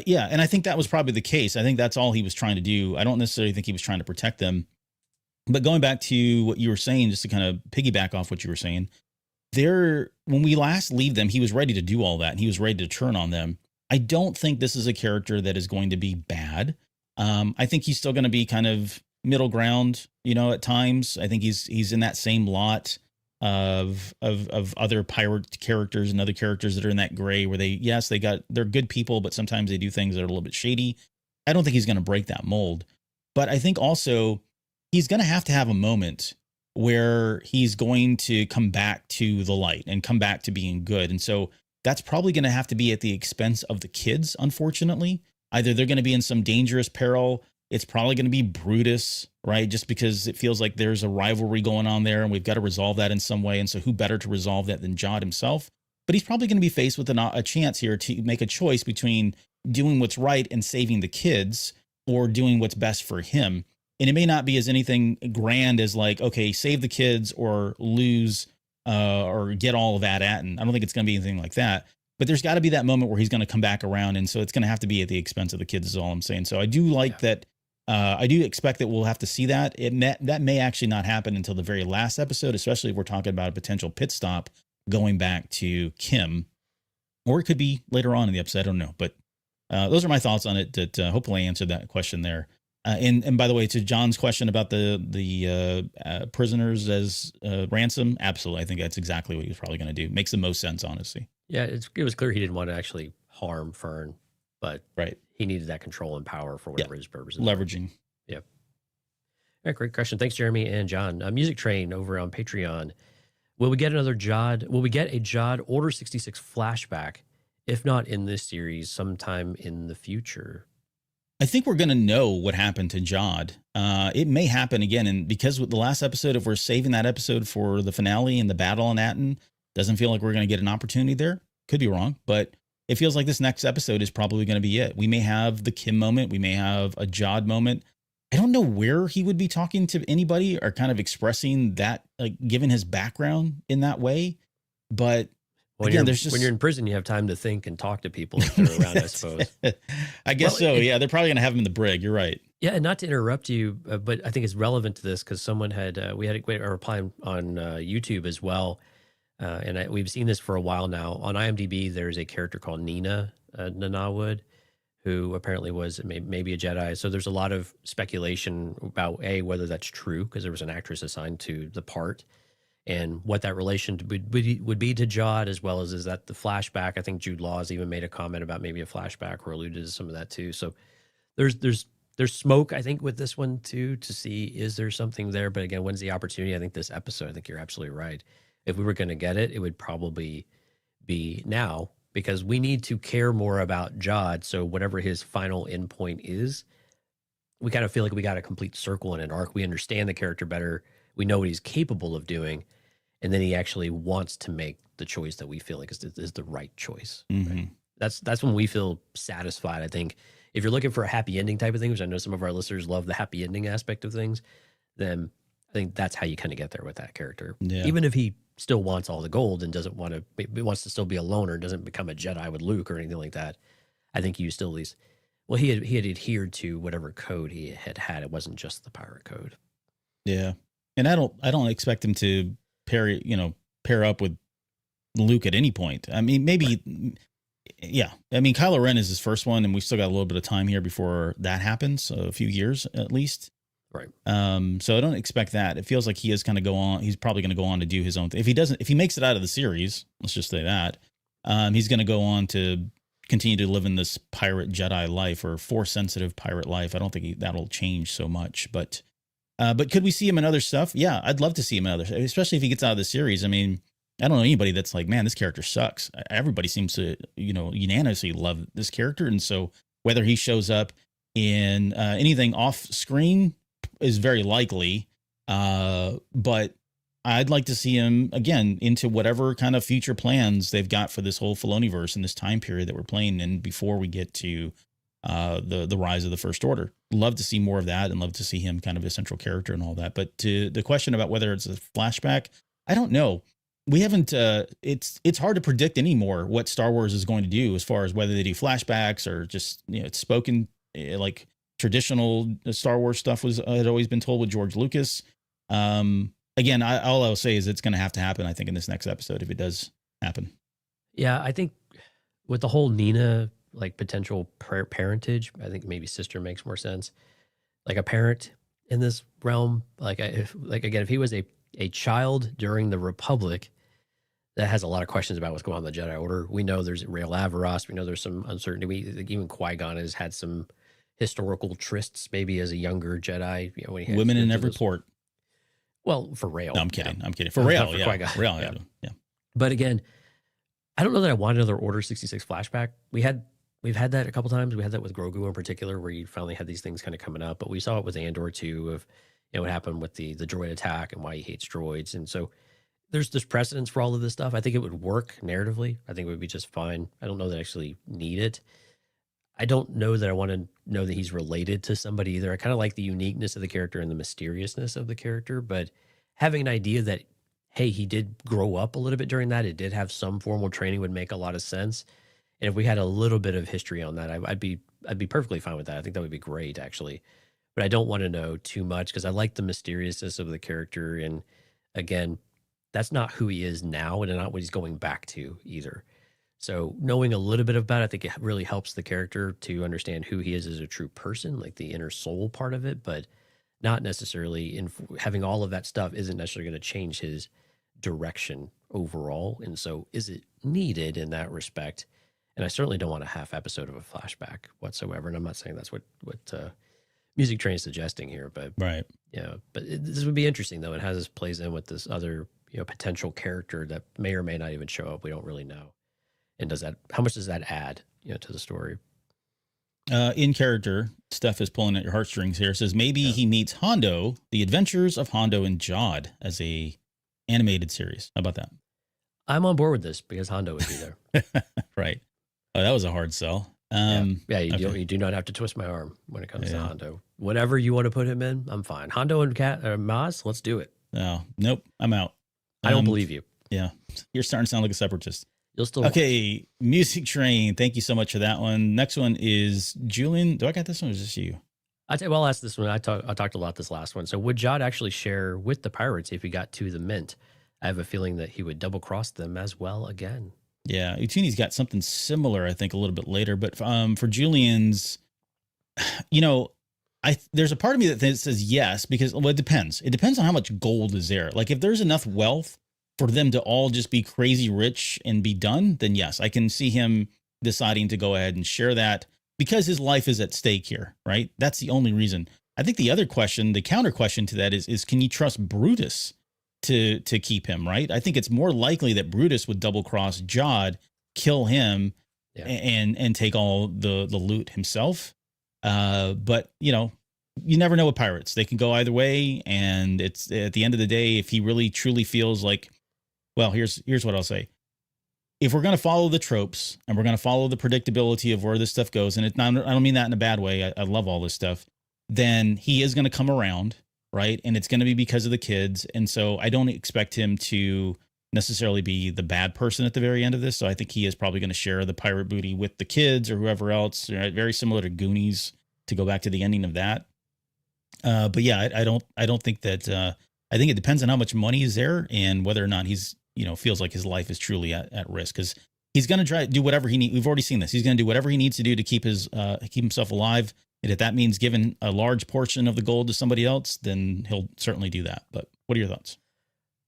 Yeah, and I think that was probably the case. I think that's all he was trying to do. I don't necessarily think he was trying to protect them. But going back to what you were saying, just to kind of piggyback off what you were saying, when we last leave them, he was ready to do all that and he was ready to turn on them. I don't think this is a character that is going to be bad. I think he's still going to be kind of middle ground, at times. I think he's in that same lot of other pirate characters and other characters that are in that gray where they're good people, but sometimes they do things that are a little bit shady. I don't think he's going to break that mold, but I think also he's going to have a moment where he's going to come back to the light and come back to being good. And so that's probably going to have to be at the expense of the kids, unfortunately. Either they're going to be in some dangerous peril. It's probably going to be Brutus, right? Just because it feels like there's a rivalry going on there and we've got to resolve that in some way. And so who better to resolve that than Jod himself? but he's probably going to be faced with a chance here to make a choice between doing what's right and saving the kids, or doing what's best for him. And it may not be as anything grand as like, okay, save the kids or lose or get all of that at. And I don't think it's going to be anything like that. But there's got to be that moment where he's going to come back around. And so it's going to have to be at the expense of the kids is all I'm saying. So I do like that. I do expect that we'll have to see that. That may actually not happen until the very last episode, especially if we're talking about a potential pit stop going back to Kim. Or it could be later on in the episode. I don't know. But those are my thoughts on it. That hopefully I answered that question there. And by the way, to John's question about the prisoners as ransom, absolutely. I think that's exactly what he was probably going to do. Makes the most sense, honestly. Yeah, it was clear he didn't want to actually harm Fern, but right, he needed that control and power for whatever his purposes. Leveraging. Yeah. All right, great question. Thanks, Jeremy and John. Music Train over on Patreon. Will we get another Jod? Will we get a Jod Order 66 flashback? If not in this series, sometime in the future. I think we're going to know what happened to Jod. It may happen again. And because with the last episode, if we're saving that episode for the finale and the battle on Atten, doesn't feel like we're going to get an opportunity there. Could be wrong, but it feels like this next episode is probably going to be it. We may have the Kim moment. We may have a Jod moment. I don't know where he would be talking to anybody or kind of expressing that, like given his background in that way. But when you're in prison, you have time to think and talk to people if they're around, I suppose. I guess so. Yeah, they're probably going to have him in the brig. You're right. Yeah, and not to interrupt you, but I think it's relevant to this because someone we had a reply on YouTube as well. And we've seen this for a while now. On IMDb, there's a character called Nina Nanawood, who apparently was maybe a Jedi. So there's a lot of speculation about, whether that's true, because there was an actress assigned to the part, and what that relation would be to Jod, as well as is that the flashback. I think Jude Law has even made a comment about maybe a flashback or alluded to some of that too. So there's smoke, I think, with this one too, to see is there something there. But again, when's the opportunity? I think this episode, I think you're absolutely right. If we were going to get it, it would probably be now, because we need to care more about Jod. So whatever his final endpoint is, we kind of feel like we got a complete circle in an arc. We understand the character better. We know what he's capable of doing. And then he actually wants to make the choice that we feel like is the right choice. Mm-hmm. Right? That's when we feel satisfied. I think if you're looking for a happy ending type of thing, which I know some of our listeners love the happy ending aspect of things, then I think that's how you kind of get there with that character. Yeah. Even if he still wants all the gold and wants to still be a loner, doesn't become a Jedi with Luke or anything like that. I think you still at least, well, he had adhered to whatever code he had. It wasn't just the pirate code. Yeah. And I don't expect him to pair up with Luke at any point. I mean, maybe, right. Yeah. I mean, Kylo Ren is his first one, and we've still got a little bit of time here before that happens. So a few years at least. Right. So I don't expect that. It feels like he is kind of he's probably going to go on to do his own thing. If he makes it out of the series, let's just say that, he's going to go on to continue to live in this pirate Jedi life, or Force sensitive pirate life. I don't think that'll change so much, but could we see him in other stuff? Yeah, I'd love to see him in other, especially if he gets out of the series. I mean, I don't know anybody that's like, man, this character sucks. Everybody seems to, unanimously love this character. And so whether he shows up in anything off screen is very likely. But I'd like to see him again into whatever kind of future plans they've got for this whole Filoniverse in this time period that we're playing in before we get to the rise of the First Order. Love to see more of that, and love to see him kind of a central character and all that. But to the question about whether it's a flashback, I don't know. We haven't, it's hard to predict anymore what Star Wars is going to do as far as whether they do flashbacks or just, it's spoken like traditional Star Wars stuff had always been told with George Lucas. Again, all I'll say is it's going to have to happen, I think, in this next episode, if it does happen. Yeah, I think with the whole Nina, like potential parentage, I think maybe sister makes more sense. Like a parent in this realm, if he was a child during the Republic, that has a lot of questions about what's going on in the Jedi Order. We know there's Rael Averross. We know there's some uncertainty. Even Qui-Gon has had some historical trysts, maybe as a younger Jedi. When he Women in every port. Well, for Rael. No, I'm kidding. I'm kidding. For Rael, yeah. Qui-Gon. Rael, yeah. But again, I don't know that I want another Order 66 flashback. We've had that a couple times. We had that with Grogu in particular, where you finally had these things kind of coming up. But we saw it with Andor too, of what happened with the droid attack and why he hates droids. And so there's precedence for all of this stuff. I think it would work narratively. I think it would be just fine. I don't know that I actually need it. I don't know that I want to know that he's related to somebody either. I kind of like the uniqueness of the character and the mysteriousness of the character, but having an idea that, hey, he did grow up a little bit during that, it did have some formal training would make a lot of sense. And if we had a little bit of history on that, I'd be perfectly fine with that. I think that would be great, actually. But I don't want to know too much because I like the mysteriousness of the character. And again, that's not who he is now and not what he's going back to either. So knowing a little bit about it, I think it really helps the character to understand who he is as a true person, like the inner soul part of it, but not necessarily having all of that stuff isn't necessarily going to change his direction overall. And so is it needed in that respect? And I certainly don't want a half episode of a flashback whatsoever. And I'm not saying that's what Music Train is suggesting here, but Right. yeah, but this would be interesting though. And how this plays in with this other, potential character that may or may not even show up. We don't really know. And how much does that add, to the story? In character, Steph is pulling at your heartstrings here. It says maybe he meets Hondo, The Adventures of Hondo and Jod as a animated series. How about that? I'm on board with this because Hondo would be there. Right. Oh, that was a hard sell. You okay. you do not have to twist my arm when it comes to Hondo. Whatever you want to put him in, I'm fine. Hondo and Maz, let's do it. Oh, nope. I'm out. I don't believe you. Yeah. You're starting to sound like a separatist. You'll still Okay. Music Train. Thank you so much for that one. Next one is Julian. Do I got this one or is this you? I'll ask this one. I talked a lot this last one. So would Jod actually share with the pirates if he got to the mint? I have a feeling that he would double cross them as well again. Yeah. Utini's got something similar, I think, a little bit later. But for Julian's, there's a part of me that says yes, because it depends. It depends on how much gold is there. Like if there's enough wealth for them to all just be crazy rich and be done, then yes, I can see him deciding to go ahead and share that because his life is at stake here, right? That's the only reason. I think the other question, the counter question to that is can you trust Brutus to keep him, right? I think it's more likely that Brutus would double cross Jod, kill him, and take all the loot himself. But you never know with pirates. They can go either way. And it's at the end of the day, if he really truly feels like, well, here's what I'll say. If we're going to follow the tropes and we're going to follow the predictability of where this stuff goes, and I don't mean that in a bad way. I love all this stuff. Then he is going to come around, right? And it's going to be because of the kids. And so I don't expect him to necessarily be the bad person at the very end of this. So I think he is probably going to share the pirate booty with the kids or whoever else, right? Very similar to Goonies, to go back to the ending of that. But yeah, I don't think that, I think it depends on how much money is there and whether or not he's, feels like his life is truly at risk, because he's going to try to do whatever he needs. We've already seen this. He's going to do whatever he needs to do to keep himself alive. And if that means giving a large portion of the gold to somebody else, then he'll certainly do that. But what are your thoughts?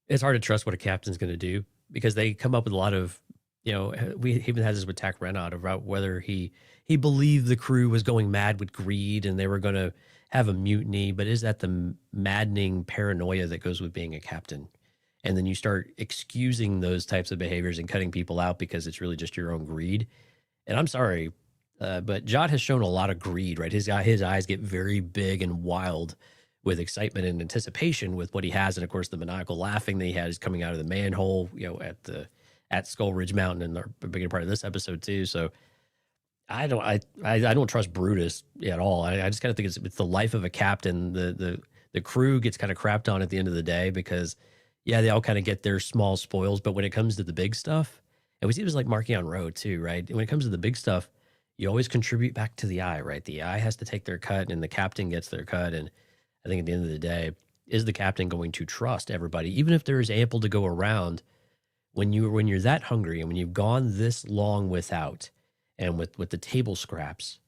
It's hard to trust what a captain's going to do because they come up with a lot of, we even had this with Tack Renard about whether he believed the crew was going mad with greed and they were going to have a mutiny. But is that the maddening paranoia that goes with being a captain? And then you start excusing those types of behaviors and cutting people out because it's really just your own greed. And I'm sorry, but Jod has shown a lot of greed, right? His eyes get very big and wild with excitement and anticipation with what he has. And of course, the maniacal laughing that he has coming out of the manhole, at Skull Ridge Mountain, and a bigger part of this episode too. So I don't trust Brutus at all. I just kind of think it's the life of a captain. The crew gets kind of crapped on at the end of the day because they all kind of get their small spoils. But when it comes to the big stuff, and we see it was like Marquion Road too, right? When it comes to the big stuff, you always contribute back to the eye, right? The eye has to take their cut and the captain gets their cut. And I think at the end of the day, is the captain going to trust everybody, even if there is ample to go around? When you're that hungry and when you've gone this long without, and with the table scraps,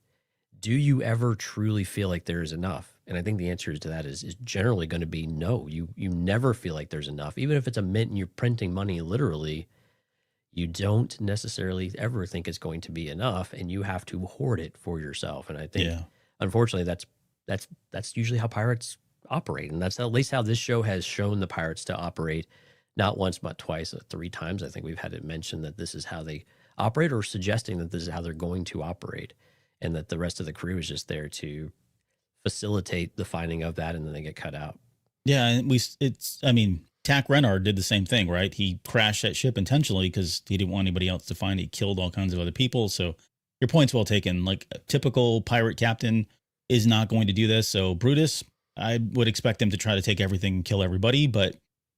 do you ever truly feel like there is enough? And I think the answer to that is generally going to be no. You never feel like there's enough. Even if it's a mint and you're printing money literally, you don't necessarily ever think it's going to be enough, and you have to hoard it for yourself. And I think, unfortunately, that's usually how pirates operate, and that's at least how this show has shown the pirates to operate. Not once, but twice, 3 times. I think we've had it mentioned that this is how they operate, or suggesting that this is how they're going to operate, and that the rest of the crew is just there to facilitate the finding of that, and then they get cut out. Yeah, and Tack Renard did the same thing, right? He crashed that ship intentionally because he didn't want anybody else to find it. He killed all kinds of other people. So your point's well taken. Like a typical pirate captain is not going to do this. So Brutus, I would expect him to try to take everything and kill everybody, but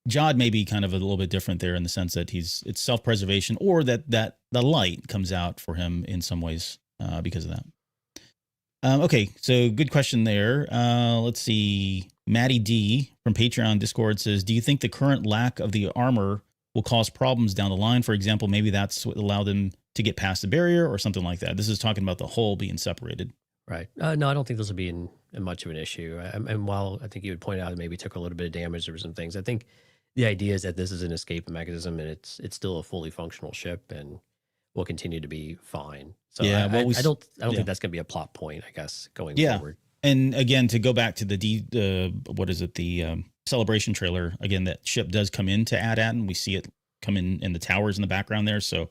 Jod may be kind of a little bit different there in the sense that it's self-preservation, or that the light comes out for him in some ways because of that. Okay, so good question there. Let's see. Maddie D from Patreon Discord says, do you think the current lack of the armor will cause problems down the line? For example, maybe that's what allowed them to get past the barrier or something like that. This is talking about the hull being separated. Right. No, I don't think this will be in much of an issue. And while I think you would point out it maybe took a little bit of damage, there were some things. I think the idea is that this is an escape mechanism, and it's still a fully functional ship, and will continue to be fine. So yeah, I don't yeah. think that's going to be a plot point, I guess, going Yeah. forward. And again, to go back to the celebration trailer, again, that ship does come into AT-AT, we see it come in the towers in the background there. So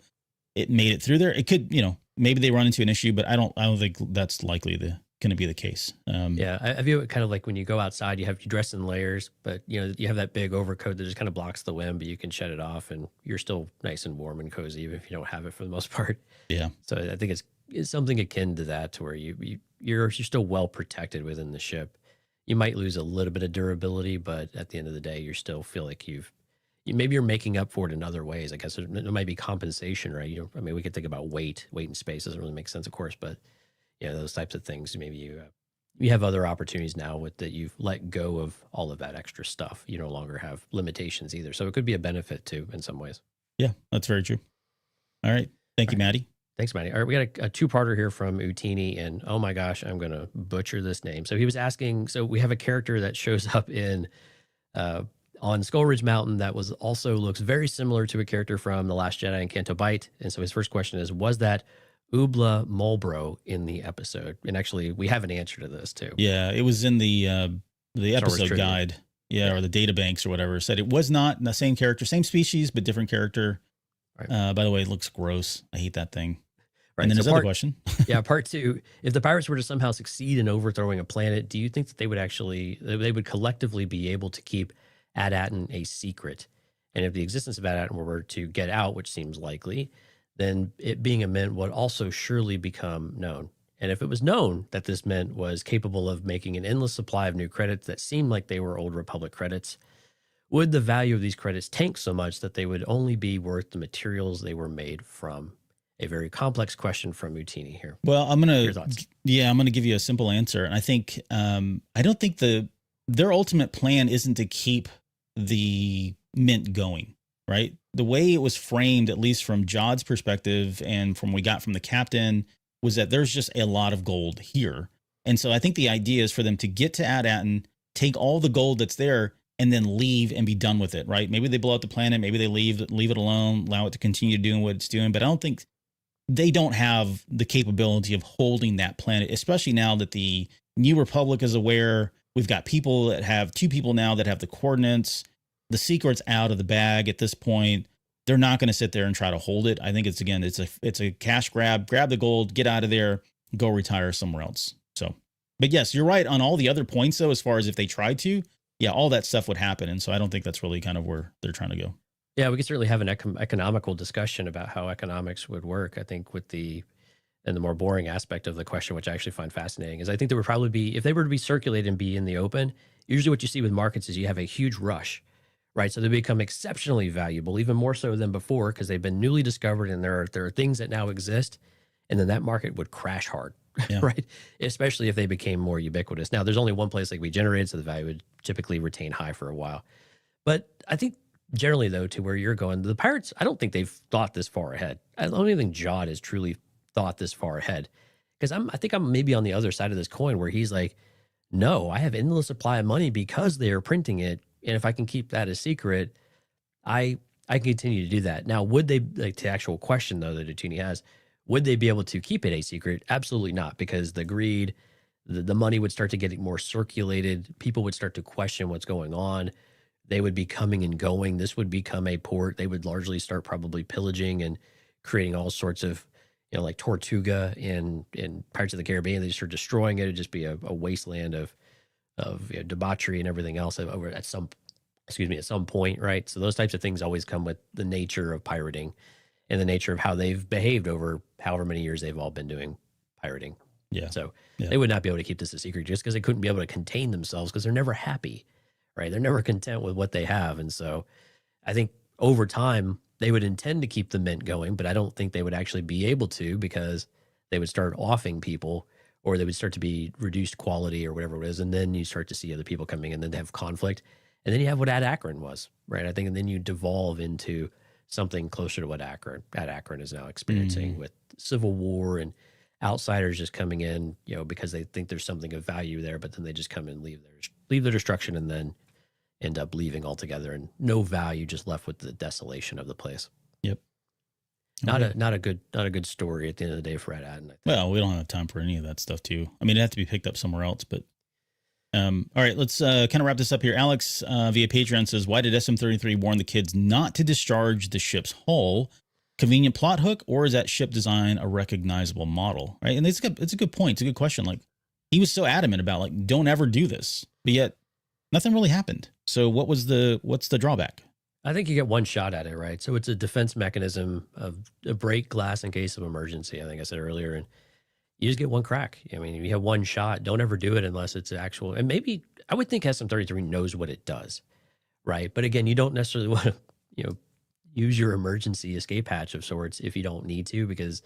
it made it through there. It could, maybe they run into an issue, but I don't think that's likely going to be the case. Yeah, I view it kind of like when you go outside, you dress in layers, but you have that big overcoat that just kind of blocks the wind, but you can shut it off, and you're still nice and warm and cozy, even if you don't have it for the most part. Yeah. So I think it's something akin to that, to where you're still well protected within the ship. You might lose a little bit of durability, but at the end of the day, you still feel like maybe you're making up for it in other ways. I guess it might be compensation, right? We could think about weight and space doesn't really make sense, of course, but those types of things. Maybe you have other opportunities now with that you've let go of all of that extra stuff. You no longer have limitations either. So it could be a benefit too in some ways. Yeah, that's very true. All right. Thank you, Maddie. Thanks, Maddie. All right, we got a two-parter here from Utini, and oh my gosh, I'm going to butcher this name. So he was asking, so we have a character that shows up on Skull Ridge Mountain that also looks very similar to a character from The Last Jedi and Canto Bight. And so his first question is, was that Ubla Mulbro in the episode? And actually, we have an answer to this too. Yeah, it was in the episode guide. Yeah, or the data banks or whatever. It said it was not the same character, same species, but different character. Right. By the way, it looks gross. I hate that thing. Right. And then there's another question. Yeah, part two. If the pirates were to somehow succeed in overthrowing a planet, do you think that they would collectively be able to keep AT-AT a secret? And if the existence of AT-AT were to get out, which seems likely, then it being a mint would also surely become known. And if it was known that this mint was capable of making an endless supply of new credits that seemed like they were Old Republic credits, would the value of these credits tank so much that they would only be worth the materials they were made from? A very complex question from Utini here. Well, I'm gonna give you a simple answer. And I think I don't think their ultimate plan isn't to keep the mint going, right? The way it was framed, at least from Jod's perspective and from what we got from the captain, was that there's just a lot of gold here. And so I think the idea is for them to get to AT-AT, take all the gold that's there, and then leave and be done with it, right? Maybe they blow up the planet, maybe they leave it alone, allow it to continue doing what it's doing. But I don't think they don't have the capability of holding that planet, especially now that the New Republic is aware. We've got people that have two people now that have the coordinates. The secret's out of the bag at this point. They're not going to sit there and try to hold it. I think it's a cash grab the gold, get out of there, go retire somewhere else. So, but yes, you're right on all the other points though, as far as if they tried to, yeah, all that stuff would happen. And so I don't think that's really kind of where they're trying to go. Yeah, we could certainly have an economical discussion about how economics would work. I think the more boring aspect of the question, which I actually find fascinating, is I think there would probably be, if they were to be circulated and be in the open, usually what you see with markets is you have a huge rush, right? So they become exceptionally valuable, even more so than before, because they've been newly discovered and there are things that now exist, and then that market would crash hard, yeah. Right? Especially if they became more ubiquitous. Now, there's only one place like we generated, so the value would typically retain high for a while. But I think generally, though, to where you're going, the pirates, I don't think they've thought this far ahead. I don't even think Jod has truly thought this far ahead. Because I think I'm maybe on the other side of this coin where he's like, no, I have endless supply of money because they are printing it. And if I can keep that a secret, I can continue to do that. Now, would they, like the actual question, though, that Utini has, would they be able to keep it a secret? Absolutely not, because the greed, the money would start to get more circulated. People would start to question what's going on. They would be coming and going. This would become a port. They would largely start probably pillaging and creating all sorts of, like Tortuga in Pirates of the Caribbean. They just start destroying it. It'd just be a wasteland of debauchery and everything else over at some at some point, right? So those types of things always come with the nature of pirating and the nature of how they've behaved over however many years they've all been doing pirating. Yeah. So Yeah. they would not be able to keep this a secret just because they couldn't be able to contain themselves because they're never happy, right? They're never content with what they have. And so I think over time, they would intend to keep the mint going, but I don't think they would actually be able to because they would start offing people or they would start to be reduced quality or whatever it is. And then you start to see other people coming in and they have conflict. And then you have what Ad Akron was, right? I think, and then you devolve into something closer to what Ad Akron is now experiencing with civil war and outsiders just coming in, because they think there's something of value there, but then they just come and leave their destruction and then end up leaving altogether and no value, just left with the desolation of the place. Yep. Not a good story at the end of the day for Ad Akron. I think. Well, we don't have time for any of that stuff too. I mean, it'd have to be picked up somewhere else, but all right, let's kind of wrap this up here. Alex via Patreon says, why did SM-33 warn the kids not to discharge the ship's hull? Convenient plot hook, or is that ship design a recognizable model? Right. And it's a good point. It's a good question. Like, he was so adamant about like, don't ever do this, but yet nothing really happened. So what's the drawback? I think you get one shot at it, right? So it's a defense mechanism of a break glass in case of emergency. I think I said earlier, and you just get one crack. I mean, you have one shot. Don't ever do it unless it's actual. And maybe I would think SM-33 knows what it does, right? But again, you don't necessarily want to, use your emergency escape hatch of sorts if you don't need to, because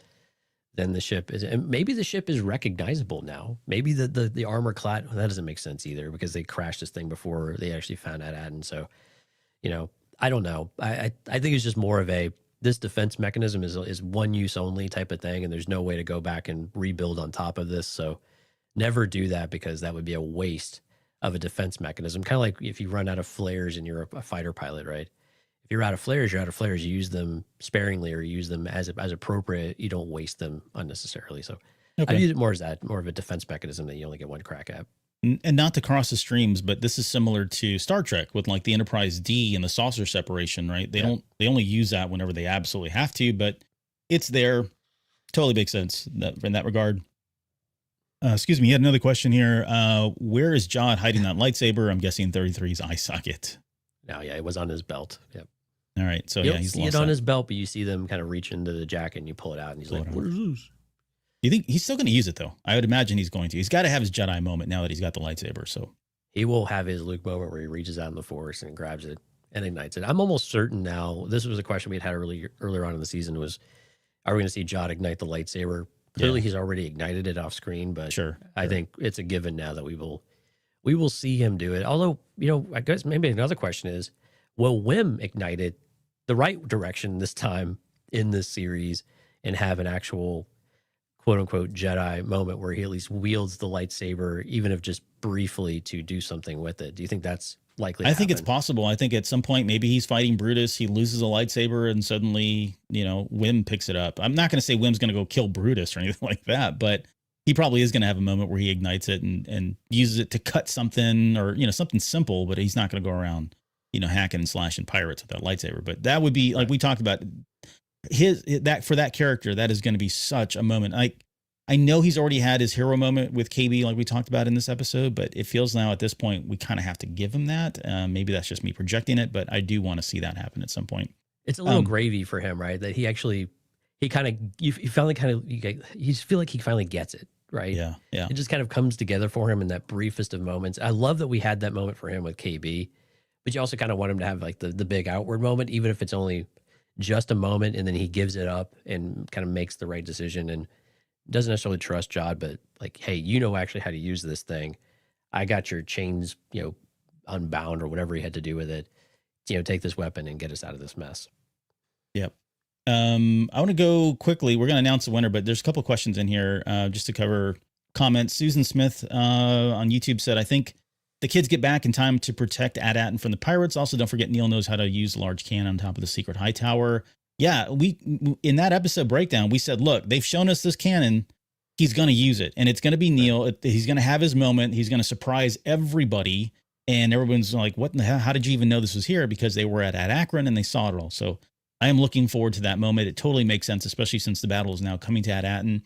then the ship is, and maybe the ship is recognizable now. Maybe the armor clad, well, that doesn't make sense either because they crashed this thing before they actually found out Adden. So, I don't know. I think it's just more of this defense mechanism is one use only type of thing, and there's no way to go back and rebuild on top of this. So never do that because that would be a waste of a defense mechanism. Kind of like if you run out of flares and you're a fighter pilot, right? If you're out of flares, you're out of flares. You use them sparingly or you use them as appropriate. You don't waste them unnecessarily. So I use it more as more of a defense mechanism that you only get one crack at. And not to cross the streams, but this is similar to Star Trek with like the Enterprise D and the saucer separation, right? They only use that whenever they absolutely have to, but it's there. Totally makes sense in that regard. Excuse me. You had another question here. Where is Jod hiding that lightsaber? I'm guessing 33's eye socket. No, yeah, it was on his belt. Yep. All right. So you he's see lost it on that. his belt, but you see them kind of reach into the jacket and you pull it out and he's like, what is this? You think he's still going to use it though? I would imagine he's going to. He's got to have his Jedi moment now that he's got the lightsaber. So he will have his Luke moment where he reaches out in the Force and grabs it and ignites it. I'm almost certain now. This was a question we had earlier on in the season: was are we going to see Jod ignite the lightsaber? Clearly, he's already ignited it off screen, but I think it's a given now that we will see him do it. Although, I guess maybe another question is, will Wim ignite it the right direction this time in this series and have an actual quote unquote Jedi moment where he at least wields the lightsaber, even if just briefly, to do something with it? Do you think that's likely? I think it's possible. I think at some point, maybe he's fighting Brutus. He loses a lightsaber and suddenly, Wim picks it up. I'm not going to say Wim's going to go kill Brutus or anything like that, but he probably is going to have a moment where he ignites it and uses it to cut something or, something simple, but he's not going to go around, hacking and slashing pirates with that lightsaber. But that would be like we talked about for that character, that is going to be such a moment. I know he's already had his hero moment with KB, like we talked about in this episode, but it feels now at this point, we kind of have to give him that. Maybe that's just me projecting it, but I do want to see that happen at some point. It's a little gravy for him, right? That you feel like he finally gets it, right? Yeah. Yeah. It just kind of comes together for him in that briefest of moments. I love that we had that moment for him with KB, but you also kind of want him to have like the big outward moment, even if it's only just a moment, and then he gives it up and kind of makes the right decision and doesn't necessarily trust Jod, but like, hey, actually how to use this thing. I got your chains, unbound or whatever he had to do with it. Take this weapon and get us out of this mess. Yep. I want to go quickly. We're going to announce the winner, but there's a couple of questions in here just to cover comments. Susan Smith on YouTube said, I think the kids get back in time to protect Ad-Atten from the pirates. Also, don't forget Neil knows how to use the large cannon on top of the secret high tower. Yeah, we in that episode breakdown, we said, look, they've shown us this cannon. He's going to use it, and it's going to be Neil. He's going to have his moment. He's going to surprise everybody, and everyone's like, what in the hell? How did you even know this was here? Because they were at Ad Akron, and they saw it all. So I am looking forward to that moment. It totally makes sense, especially since the battle is now coming to Ad-Atten.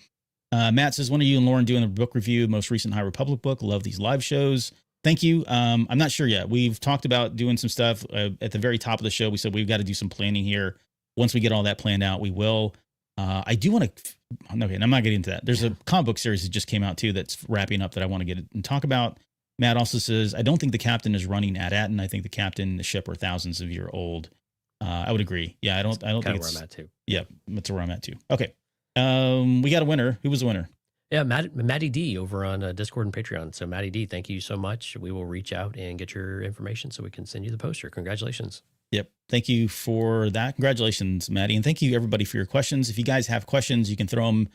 Matt says, when are you and Lauren doing the book review? Most recent High Republic book. Love these live shows. thank you. I'm not sure yet. We've talked about doing some stuff at the very top of the show. We said we've got to do some planning here. Once we get all that planned out, we will. I do want to. Okay, and I'm not getting into that. There's a comic book series that just came out too that's wrapping up that I want to get and talk about. Matt also says, I don't think the captain is running at Atten. I think the captain and the ship are thousands of years old. I would agree. Yeah, I don't think where it's I'm at too. Yeah, that's where I'm at too. Okay. We got a winner. Who was the winner? Yeah, Maddie D over on Discord and Patreon. So Maddie D, thank you so much. We will reach out and get your information so we can send you the poster. Congratulations. Yep. Thank you for that. Congratulations, Maddie. And thank you everybody for your questions. If you guys have questions, you can throw them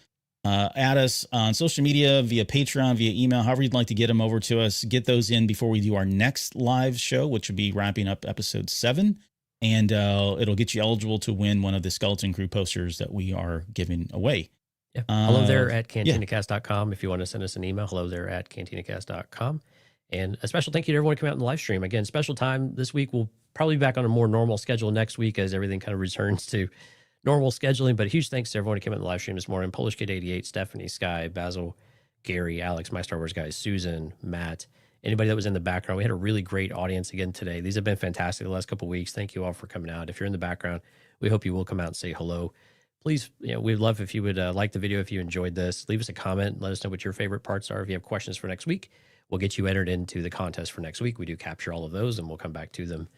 at us on social media, via Patreon, via email, however you'd like to get them over to us. Get those in before we do our next live show, which will be wrapping up episode 7. And it'll get you eligible to win one of the Skeleton Crew posters that we are giving away. Yeah. Hello there at cantinacast.com. If you want to send us an email, hello there at cantinacast.com. And a special thank you to everyone coming out in the live stream. Again, special time this week. We'll probably be back on a more normal schedule next week as everything kind of returns to normal scheduling. But a huge thanks to everyone who came out in the live stream this morning. Polish Kid 88, Stephanie, Sky, Basil, Gary, Alex, My Star Wars Guys, Susan, Matt, anybody that was in the background. We had a really great audience again today. These have been fantastic the last couple of weeks. Thank you all for coming out. If you're in the background, we hope you will come out and say hello. Please, we'd love if you would like the video if you enjoyed this. Leave us a comment. Let us know what your favorite parts are. If you have questions for next week, we'll get you entered into the contest for next week. We do capture all of those, and we'll come back to them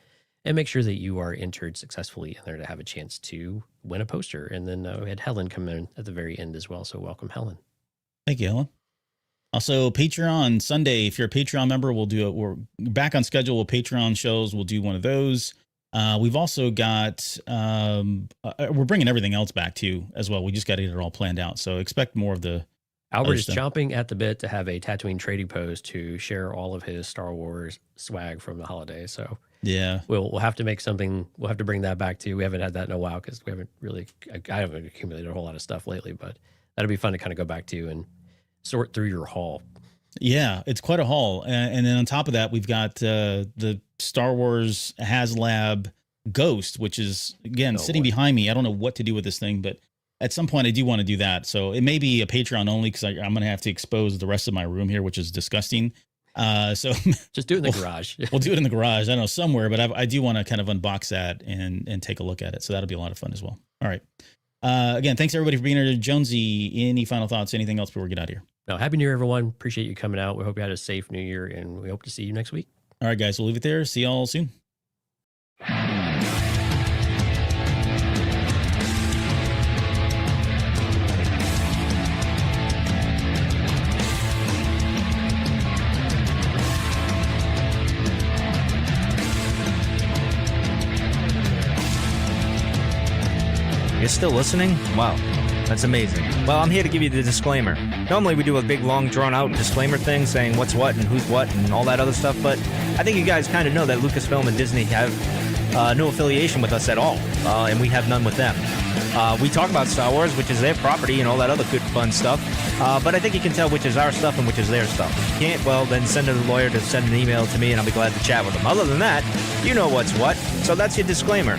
and make sure that you are entered successfully in there to have a chance to win a poster. And then we had Helen come in at the very end as well. So welcome, Helen. Thank you, Helen. Also, Patreon Sunday. If you're a Patreon member, we'll do it. We're back on schedule with Patreon shows. We'll do one of those. We've also got, we're bringing everything else back too as well. We just got to get it all planned out. So expect more of the. Albert is chomping at the bit to have a Tatooine trading post to share all of his Star Wars swag from the holidays. So yeah, we'll have to make something. We'll have to bring that back too. We haven't had that in a while because we haven't really. I haven't accumulated a whole lot of stuff lately, but that'll be fun to kind of go back to and sort through your haul. Yeah, it's quite a haul. And then on top of that, we've got the Star Wars HasLab Ghost, which is, again, sitting behind me. I don't know what to do with this thing, but at some point I do want to do that. So it may be a Patreon only because I'm going to have to expose the rest of my room here, which is disgusting. So just do it in the garage. We'll do it in the garage. I don't know, somewhere, but I do want to kind of unbox that and take a look at it. So that'll be a lot of fun as well. All right. Again, thanks everybody for being here. Jonesy, any final thoughts? Anything else before we get out of here? No, Happy New Year, everyone. Appreciate you coming out. We hope you had a safe New Year, and we hope to see you next week. All right, guys, we'll leave it there. See y'all soon. You're still listening? Wow. That's amazing. Well, I'm here to give you the disclaimer. Normally we do a big, long, drawn-out disclaimer thing saying what's what and who's what and all that other stuff, but I think you guys kind of know that Lucasfilm and Disney have no affiliation with us at all, and we have none with them. We talk about Star Wars, which is their property and all that other good, fun stuff, but I think you can tell which is our stuff and which is their stuff. If you can't, well, then send a lawyer to send an email to me, and I'll be glad to chat with them. Other than that, you know what's what, so that's your disclaimer.